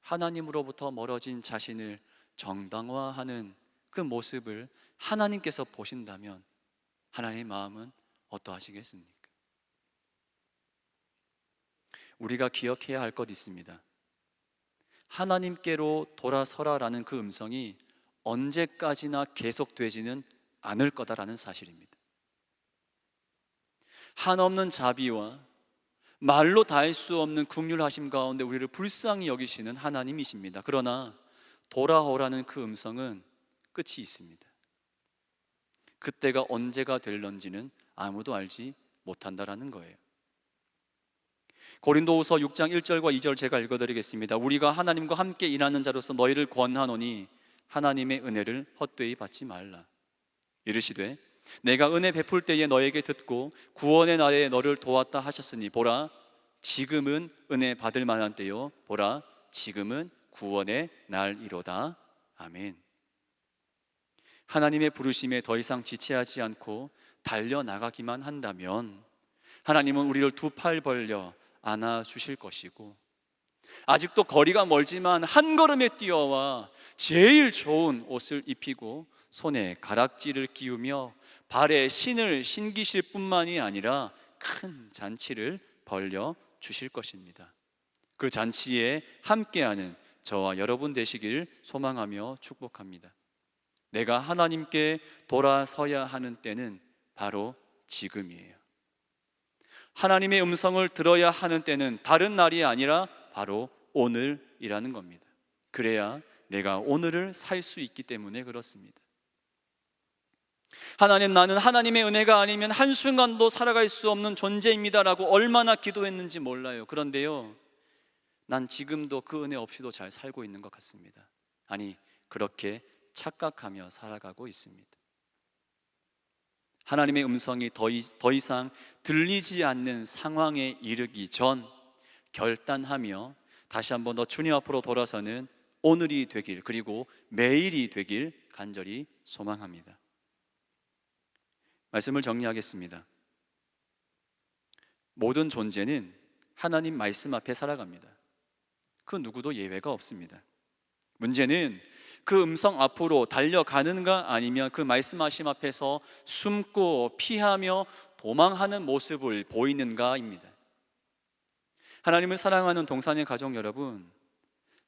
하나님으로부터 멀어진 자신을 정당화하는 그 모습을 하나님께서 보신다면 하나님의 마음은 어떠하시겠습니까? 우리가 기억해야 할 것 있습니다. 하나님께로 돌아서라라는 그 음성이 언제까지나 계속되지는 않을 거다라는 사실입니다. 한없는 자비와 말로 다 할 수 없는 긍휼하심 가운데 우리를 불쌍히 여기시는 하나님이십니다. 그러나 돌아오라는 그 음성은 끝이 있습니다. 그때가 언제가 될런지는 아무도 알지 못한다라는 거예요. 고린도후서 6장 1절과 2절 제가 읽어드리겠습니다. 우리가 하나님과 함께 일하는 자로서 너희를 권하노니 하나님의 은혜를 헛되이 받지 말라. 이르시되 내가 은혜 베풀 때에 너에게 듣고 구원의 날에 너를 도왔다 하셨으니 보라 지금은 은혜 받을 만한 때요 보라 지금은 구원의 날이로다. 아멘. 하나님의 부르심에 더 이상 지체하지 않고 달려나가기만 한다면 하나님은 우리를 두 팔 벌려 안아주실 것이고, 아직도 거리가 멀지만 한 걸음에 뛰어와 제일 좋은 옷을 입히고 손에 가락지를 끼우며 발에 신을 신기실 뿐만이 아니라 큰 잔치를 벌려 주실 것입니다. 그 잔치에 함께하는 저와 여러분 되시길 소망하며 축복합니다. 내가 하나님께 돌아서야 하는 때는 바로 지금이에요. 하나님의 음성을 들어야 하는 때는 다른 날이 아니라 바로 오늘이라는 겁니다. 그래야 내가 오늘을 살 수 있기 때문에 그렇습니다. 하나님, 나는 하나님의 은혜가 아니면 한순간도 살아갈 수 없는 존재입니다라고 얼마나 기도했는지 몰라요. 그런데요, 난 지금도 그 은혜 없이도 잘 살고 있는 것 같습니다. 아니, 그렇게 착각하며 살아가고 있습니다. 하나님의 음성이 더 이상 들리지 않는 상황에 이르기 전 결단하며 다시 한번 더 주님 앞으로 돌아서는 오늘이 되길, 그리고 매일이 되길 간절히 소망합니다. 말씀을 정리하겠습니다. 모든 존재는 하나님 말씀 앞에 살아갑니다. 그 누구도 예외가 없습니다. 문제는 그 음성 앞으로 달려가는가 아니면 그 말씀하심 앞에서 숨고 피하며 도망하는 모습을 보이는가입니다. 하나님을 사랑하는 동산의 가족 여러분,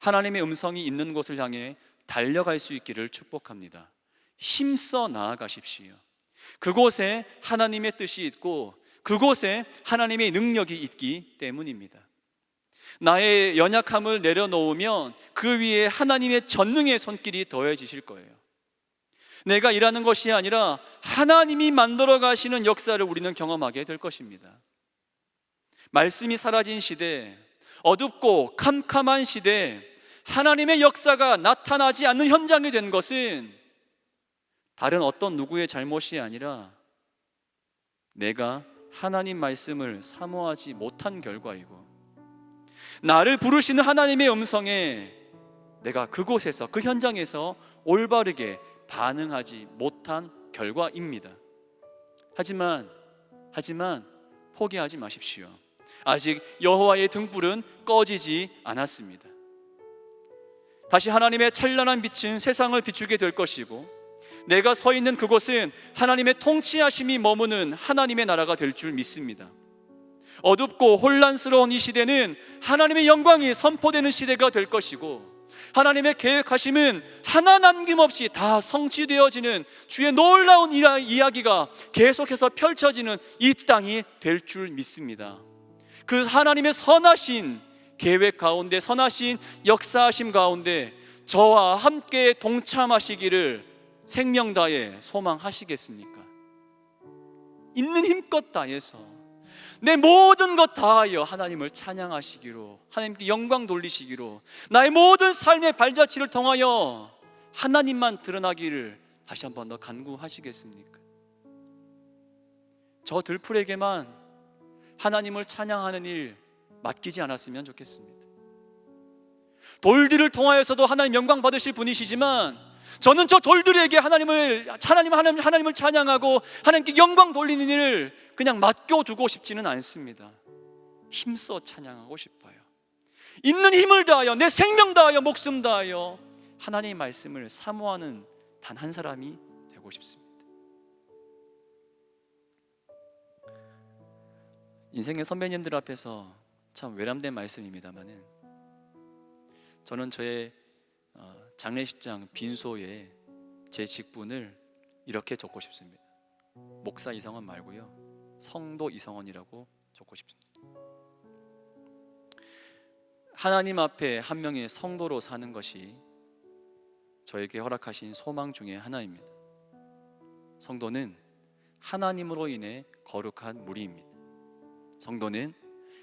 하나님의 음성이 있는 곳을 향해 달려갈 수 있기를 축복합니다. 힘써 나아가십시오. 그곳에 하나님의 뜻이 있고 그곳에 하나님의 능력이 있기 때문입니다. 나의 연약함을 내려놓으면 그 위에 하나님의 전능의 손길이 더해지실 거예요. 내가 일하는 것이 아니라 하나님이 만들어 가시는 역사를 우리는 경험하게 될 것입니다. 말씀이 사라진 시대, 어둡고 캄캄한 시대, 하나님의 역사가 나타나지 않는 현장이 된 것은 다른 어떤 누구의 잘못이 아니라 내가 하나님 말씀을 사모하지 못한 결과이고, 나를 부르시는 하나님의 음성에 내가 그곳에서, 그 현장에서 올바르게 반응하지 못한 결과입니다. 하지만 포기하지 마십시오. 아직 여호와의 등불은 꺼지지 않았습니다. 다시 하나님의 찬란한 빛은 세상을 비추게 될 것이고, 내가 서 있는 그곳은 하나님의 통치하심이 머무는 하나님의 나라가 될 줄 믿습니다. 어둡고 혼란스러운 이 시대는 하나님의 영광이 선포되는 시대가 될 것이고, 하나님의 계획하심은 하나 남김없이 다 성취되어지는 주의 놀라운 이야기가 계속해서 펼쳐지는 이 땅이 될 줄 믿습니다. 그 하나님의 선하신 계획 가운데, 선하신 역사하심 가운데 저와 함께 동참하시기를 생명 다해 소망하시겠습니까? 있는 힘껏 다해서 내 모든 것 다하여 하나님을 찬양하시기로, 하나님께 영광 돌리시기로, 나의 모든 삶의 발자취를 통하여 하나님만 드러나기를 다시 한 번 더 간구하시겠습니까? 저 들풀에게만 하나님을 찬양하는 일 맡기지 않았으면 좋겠습니다. 돌들을 통하여서도 하나님 영광 받으실 분이시지만, 저는 저 돌들에게 하나님을 찬양하고 하나님께 영광 돌리는 일을 그냥 맡겨두고 싶지는 않습니다. 힘써 찬양하고 싶어요. 있는 힘을 다하여, 내 생명 다하여, 목숨 다하여 하나님의 말씀을 사모하는 단 한 사람이 되고 싶습니다. 인생의 선배님들 앞에서 참 외람된 말씀입니다만은, 저는 저의 장례식장 빈소에 제 직분을 이렇게 적고 싶습니다. 목사 이상원 말고요, 성도 이성원이라고 적고 싶습니다. 하나님 앞에 한 명의 성도로 사는 것이 저에게 허락하신 소망 중에 하나입니다. 성도는 하나님으로 인해 거룩한 무리입니다. 성도는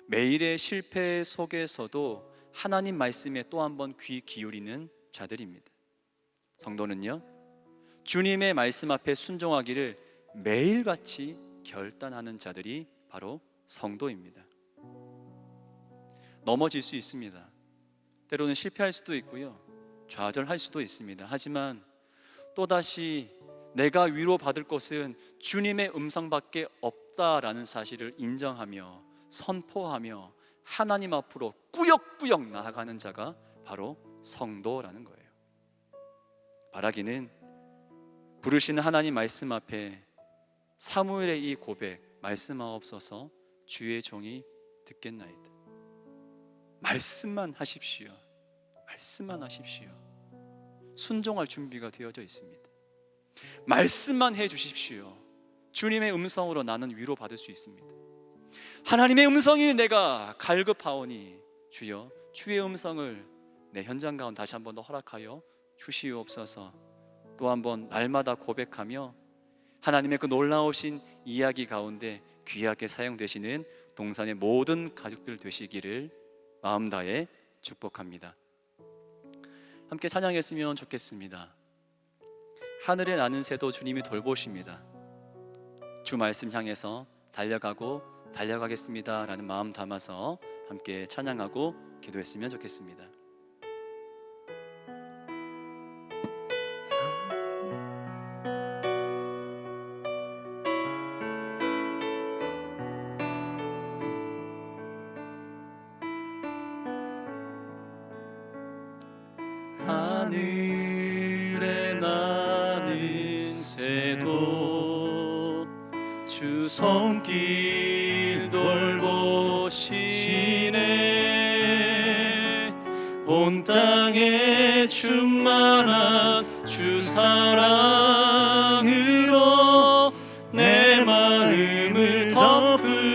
매일의 실패 속에서도 하나님 말씀에 또 한 번 귀 기울이는 자들입니다. 성도는요, 주님의 말씀 앞에 순종하기를 매일같이 결단하는 자들이 바로 성도입니다. 넘어질 수 있습니다. 때로는 실패할 수도 있고요, 좌절할 수도 있습니다. 하지만 또다시 내가 위로받을 것은 주님의 음성밖에 없다라는 사실을 인정하며 선포하며 하나님 앞으로 꾸역꾸역 나아가는 자가 바로 성도라는 거예요. 바라기는 부르시는 하나님 말씀 앞에 사무엘의 이 고백, 말씀하옵소서 주의 종이 듣겠나이다. 말씀만 하십시오. 말씀만 하십시오. 순종할 준비가 되어져 있습니다. 말씀만 해 주십시오. 주님의 음성으로 나는 위로받을 수 있습니다. 하나님의 음성이 내가 갈급하오니 주여 주의 음성을 내 현장 가운데 다시 한 번 더 허락하여 주시옵소서. 또 한 번 날마다 고백하며 하나님의 그 놀라우신 이야기 가운데 귀하게 사용되시는 동산의 모든 가족들 되시기를 마음 다해 축복합니다. 함께 찬양했으면 좋겠습니다. 하늘에 나는 새도 주님이 돌보십니다. 주 말씀 향해서 달려가겠습니다 라는 마음 담아서 함께 찬양하고 기도했으면 좋겠습니다. 하늘에 나는 새도 주 손길 돌보시네. 온 땅에 충만한 주 사랑으로 내 마음을 덮으소서.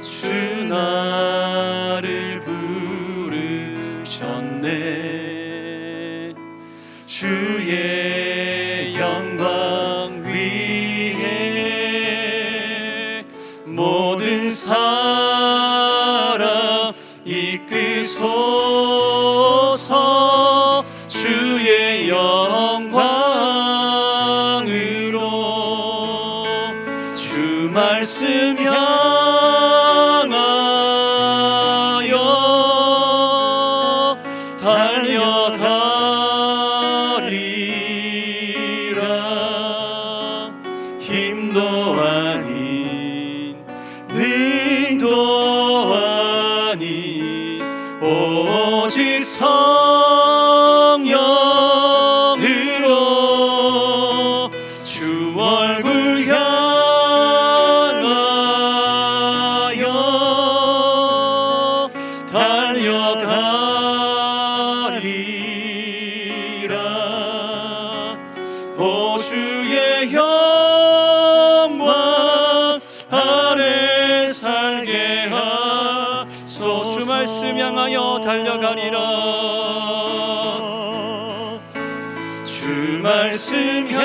주 나를 부르셨네. 주의 영광 위에 모든 사람 이끄소서. 주의 영광으로 주 말씀 향하여 달려가리라. 힘도 아닌 능도 아닌 오직 성령으로 주 얼굴 향하여 달려가리라. 오 주의 영광 아래 살게 하소. 주 말씀 향하여 달려가리라. 주 말씀 향하여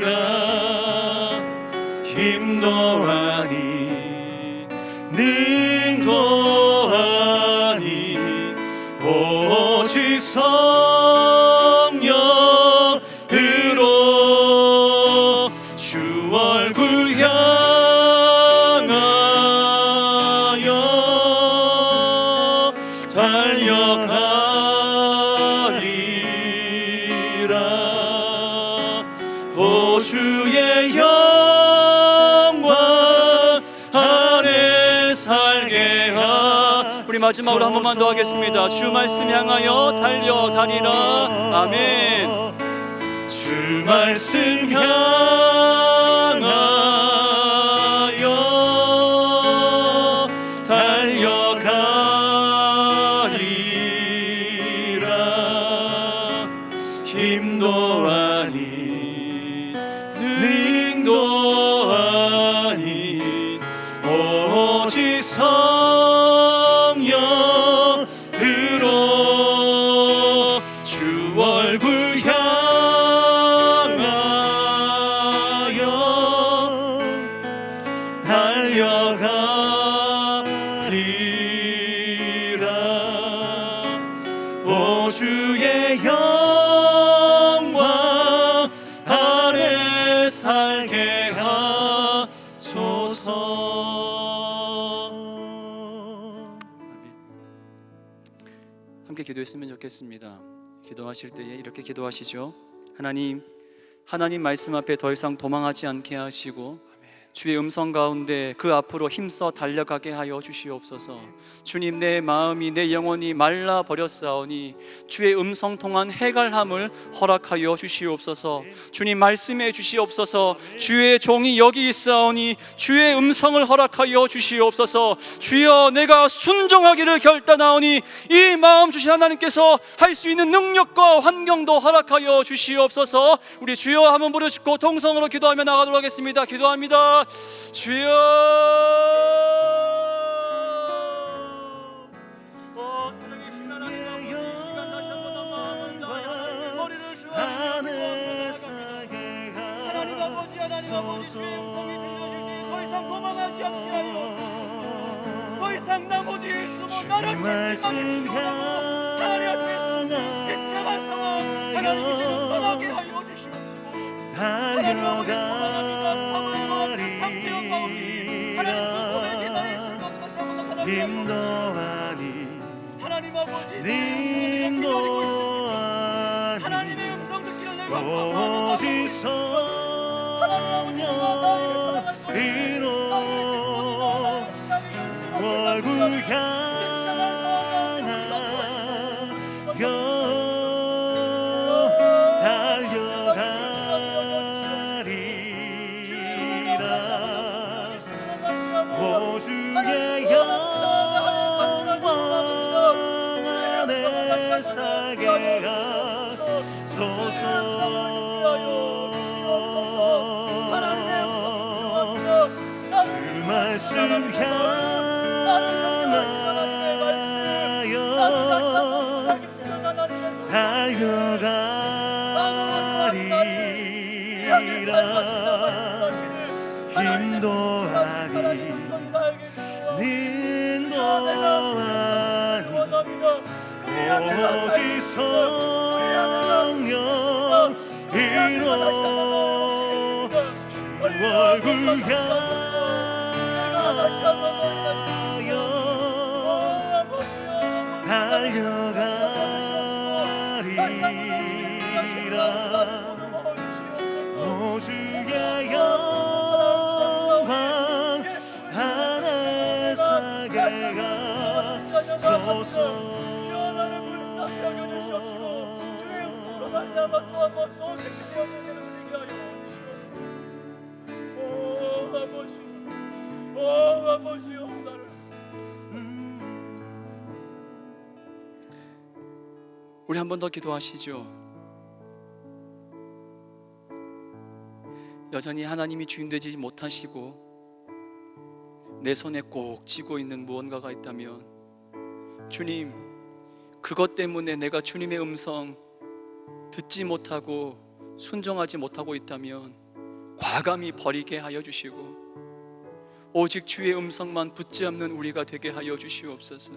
달려가리라. 힘도 아닌 능도 아닌 오직 성령으로 주 얼굴 향하여 달려가리라. 오 주의 영광 아래 살게 하. 우리 마지막으로 한 번만 더 하겠습니다. 주 말씀 향하여 달려가리라. 아멘. 주 말씀 향하여 달려가리라. 오직 성령으로 주 얼굴 향하여 달려가리라. 오 주의 영광 아래 살게 하소서. 함께 기도했으면 좋겠습니다. 기도하실 때에 이렇게 기도하시죠. 하나님 말씀 앞에 더 이상 도망하지 않게 하시고 주의 음성 가운데 그 앞으로 힘써 달려가게 하여 주시옵소서. 주님, 내 마음이 내 영혼이 말라 버렸사오니 주의 음성 통한 해갈함을 허락하여 주시옵소서. 주님, 말씀해 주시옵소서. 주의 종이 여기 있사오니 주의 음성을 허락하여 주시옵소서. 주여, 내가 순종하기를 결단하오니 이 마음 주신 하나님께서 할 수 있는 능력과 환경도 허락하여 주시옵소서. 우리 주여 한번 부르짖고 통성으로 기도하며 나가도록 하겠습니다. 기도합니다. 주여, 살아계신 하나님 아버지, 이 시간 다시 한번 마음을 다해 머리를 하나님 아버지, 주의 음성이 들려질 때 더 이상 도망하지 않게 하여 주시옵소서. 더 이상 나 어디에 숨어 나를 찾지 마십시오라고 하나님 앞에 비참한 상황 하나님 이제는 떠나게 하여 주시옵소서. 하나님 아버지, 소망합니다. 사모의 마음 함께여 가오니 하나님 그 고백이 나의 실컷 다시 한번 하나님 인도하니 하나님 아버지, 주의 음성을 인도하니 기다리고 있습니다. 하나님의 음성 듣기를 내가 사모하며 오직 하나님 아버지, 성령으로 주 얼굴 향하여 달려가리라. 오 주의 영광 안에 살게 하소서. 주 말씀 향하여 달려가리라. 인도하니 인도하니 오직 성령으로 주 얼굴 향하여 달려가리라. 오 주의 영광 하늘 살게 하소서. 나를 불쌍히 여겨주시옵시고 주의 음성으로 말미암아 또 한번 소생되어 세계를 누리게 하여 주시옵소서. 오 아버지요, 나를 우리 한 번 더 기도하시죠. 여전히 하나님이 주인 되지 못하시고 내 손에 꼭 쥐고 있는 무언가가 있다면 주님, 그것 때문에 내가 주님의 음성 듣지 못하고 순종하지 못하고 있다면 과감히 버리게 하여 주시고 오직 주의 음성만 붙잡는 우리가 되게 하여 주시옵소서.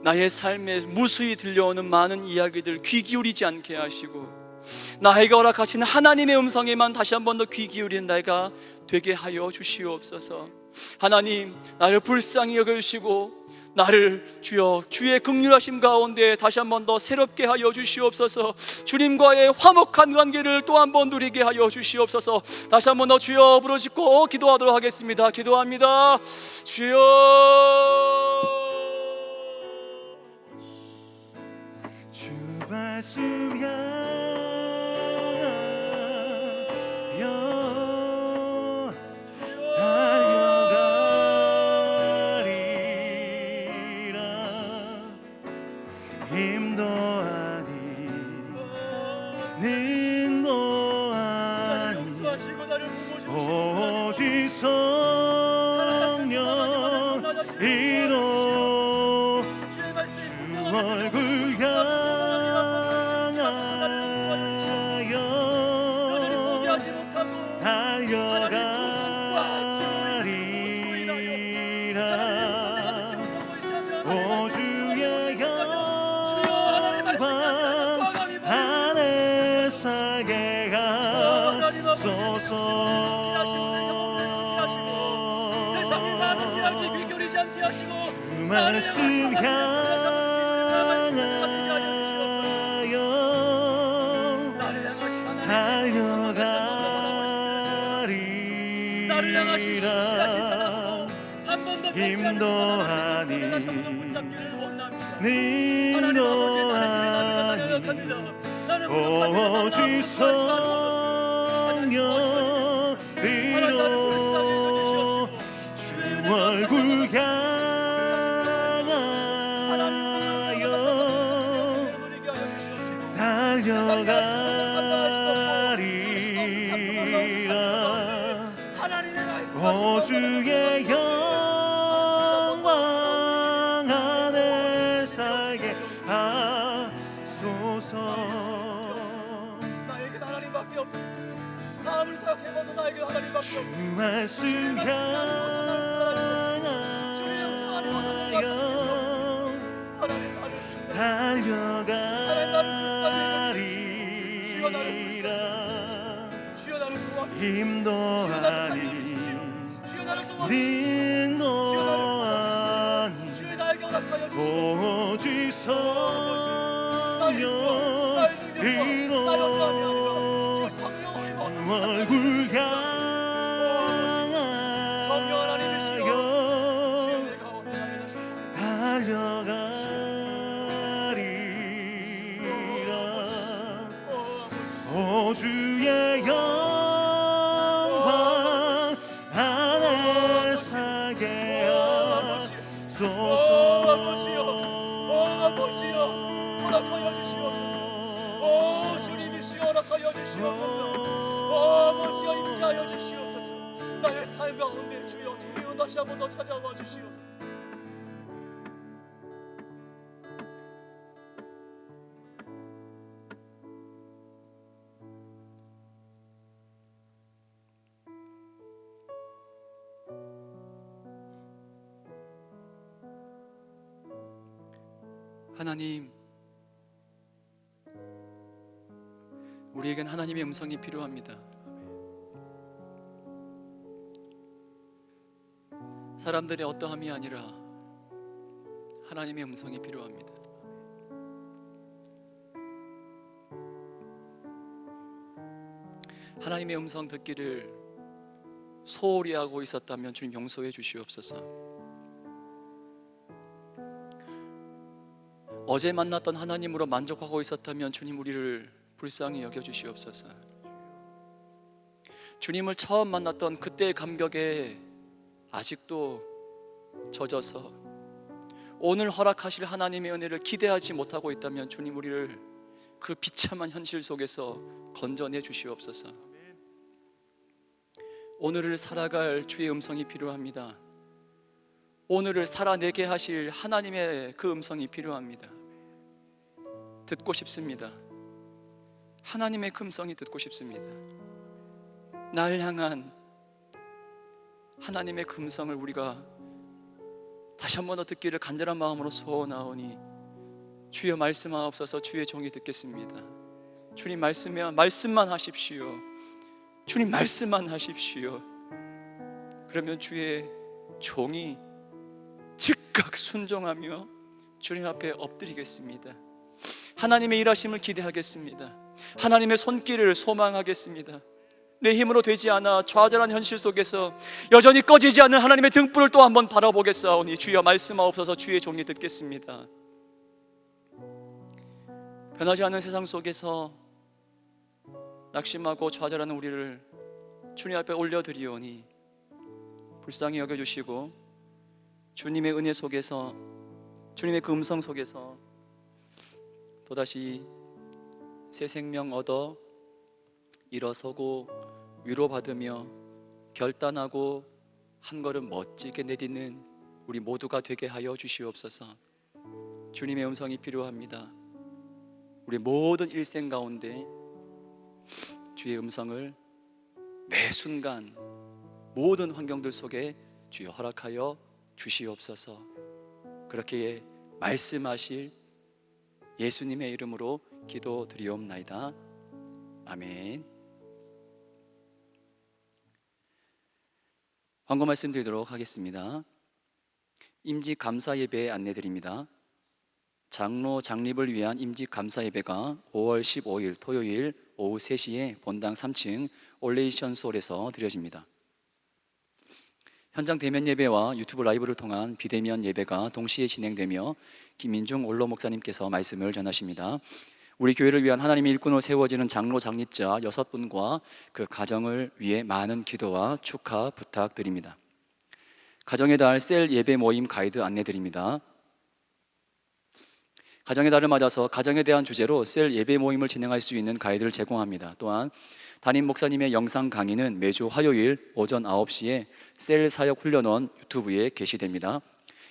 나의 삶에 무수히 들려오는 많은 이야기들 귀 기울이지 않게 하시고 나에게 허락하시는 하나님의 음성에만 다시 한 번 더 귀 기울이는 나가 되게 하여 주시옵소서. 하나님, 나를 불쌍히 여겨주시고 나를 주여 주의 긍휼하심 가운데 다시 한 번 더 새롭게 하여 주시옵소서. 주님과의 화목한 관계를 또 한 번 누리게 하여 주시옵소서. 다시 한 번 더 주여 부르짖고 기도하도록 하겠습니다. 기도합니다. 주여, 주 말씀 향하여 달려가리라. 인도하니 인도하니 오직 성령으로 이로 주 얼굴 향하여 달려가리라. 오 주의 영광 안에 살게 하소서. 주 말씀 향하여 달려가리라. 힘도 아니 능도 아니 오직 성령으로 주 얼굴 향하여 달려가리라. 오 주의 영광 안에 살게 하소서. 나에게 하나님밖에 없어. 아무리 생각해봐도 나에게 하나님밖에 없어. 주 말씀 향하여 달려가리라. 힘도 아니 능도 아니 오직 성령으로 주 얼굴 향하여 달려가리라. 오 주의 영광 안에 살게 하소서. 허락하여 주시옵소서. 오 주님이시여 허락하여 주시옵소서. 오 아버지여 임재하여 주시옵소서. 나의 삶 가운데 주여 주여 다시 한번 더 찾아와 주시옵소서. 하나님, 우리에겐 하나님의 음성이 필요합니다. 사람들의 어떠함이 아니라 하나님의 음성이 필요합니다. 하나님의 음성 듣기를 소홀히 하고 있었다면 주님 용서해 주시옵소서. 어제 만났던 하나님으로 만족하고 있었다면 주님 우리를 불쌍히 여겨주시옵소서. 주님을 처음 만났던 그때의 감격에 아직도 젖어서 오늘 허락하실 하나님의 은혜를 기대하지 못하고 있다면 주님 우리를 그 비참한 현실 속에서 건져내 주시옵소서. 오늘을 살아갈 주의 음성이 필요합니다. 오늘을 살아내게 하실 하나님의 그 음성이 필요합니다. 듣고 싶습니다. 하나님의 그 음성이 듣고 싶습니다. 날 향한 하나님의 그 음성을 우리가 다시 한 번 더 듣기를 간절한 마음으로 소원하오니 주여 말씀하옵소서. 주의 종이 듣겠습니다. 주님 말씀만 하십시오. 주님 말씀만 하십시오. 그러면 주의 종이 즉각 순종하며 주님 앞에 엎드리겠습니다. 하나님의 일하심을 기대하겠습니다. 하나님의 손길을 소망하겠습니다. 내 힘으로 되지 않아 좌절한 현실 속에서 여전히 꺼지지 않는 하나님의 등불을 또 한번 바라보겠사오니 주여 말씀하옵소서. 주의 종이 듣겠습니다. 변하지 않는 세상 속에서 낙심하고 좌절하는 우리를 주님 앞에 올려드리오니 불쌍히 여겨주시고 주님의 은혜 속에서, 주님의 그 음성 속에서 또다시 새 생명 얻어 일어서고 위로받으며 결단하고 한 걸음 멋지게 내딛는 우리 모두가 되게 하여 주시옵소서. 주님의 음성이 필요합니다. 우리 모든 일생 가운데 주의 음성을 매 순간 모든 환경들 속에 주여 허락하여 주시옵소서. 그렇게 말씀하실 예수님의 이름으로 기도드리옵나이다. 아멘. 광고 말씀드리도록 하겠습니다. 임직 감사 예배 안내드립니다. 장로 장립을 위한 임직 감사 예배가 5월 15일 토요일 오후 3시에 본당 3층 올레이션솔에서 드려집니다. 현장 대면 예배와 유튜브 라이브를 통한 비대면 예배가 동시에 진행되며 김민중 원로 목사님께서 말씀을 전하십니다. 우리 교회를 위한 하나님의 일꾼으로 세워지는 장로 장립자 6분과 그 가정을 위해 많은 기도와 축하 부탁드립니다. 가정의 달 셀 예배 모임 가이드 안내드립니다. 가정의 달을 맞아서 가정에 대한 주제로 셀 예배 모임을 진행할 수 있는 가이드를 제공합니다. 또한 담임 목사님의 영상 강의는 매주 화요일 오전 9시에 셀 사역 훈련원 유튜브에 게시됩니다.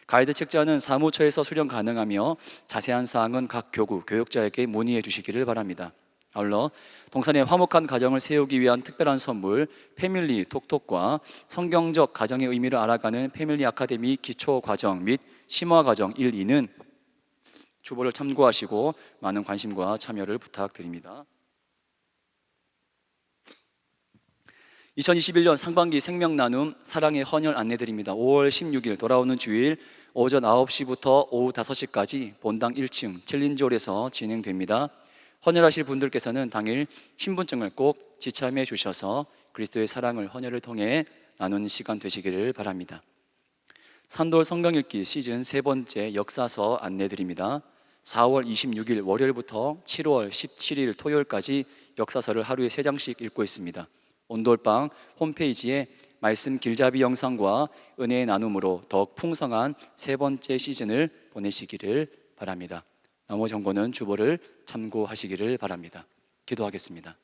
가이드 책자는 사무처에서 수령 가능하며 자세한 사항은 각 교구, 교역자에게 문의해 주시기를 바랍니다. 아울러 동산의 화목한 가정을 세우기 위한 특별한 선물 패밀리 톡톡과 성경적 가정의 의미를 알아가는 패밀리 아카데미 기초과정 및 심화과정 1, 2는 주보를 참고하시고 많은 관심과 참여를 부탁드립니다. 2021년 상반기 생명나눔 사랑의 헌혈 안내드립니다. 5월 16일 돌아오는 주일 오전 9시부터 오후 5시까지 본당 1층 챌린지홀에서 진행됩니다. 헌혈하실 분들께서는 당일 신분증을 꼭 지참해 주셔서 그리스도의 사랑을 헌혈을 통해 나누는 시간 되시기를 바랍니다. 산돌 성경 읽기 시즌 3번째 역사서 안내드립니다. 4월 26일 월요일부터 7월 17일 토요일까지 역사서를 하루에 3장씩 읽고 있습니다. 온돌방 홈페이지에 말씀 길잡이 영상과 은혜의 나눔으로 더욱 풍성한 3번째 시즌을 보내시기를 바랍니다. 나머지 정보는 주보를 참고하시기를 바랍니다. 기도하겠습니다.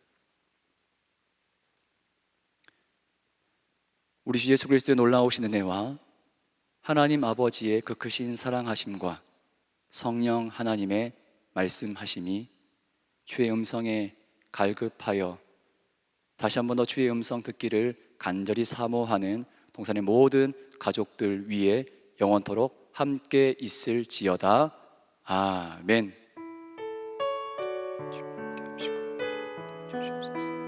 우리 주 예수 그리스도의 놀라우신 은혜와 하나님 아버지의 그 크신 사랑하심과 성령 하나님의 말씀하심이 주의 음성에 갈급하여 다시 한 번 더 주의 음성 듣기를 간절히 사모하는 동산의 모든 가족들 위에 영원토록 함께 있을지어다. 아멘. 주님께 하시고 주시옵소서.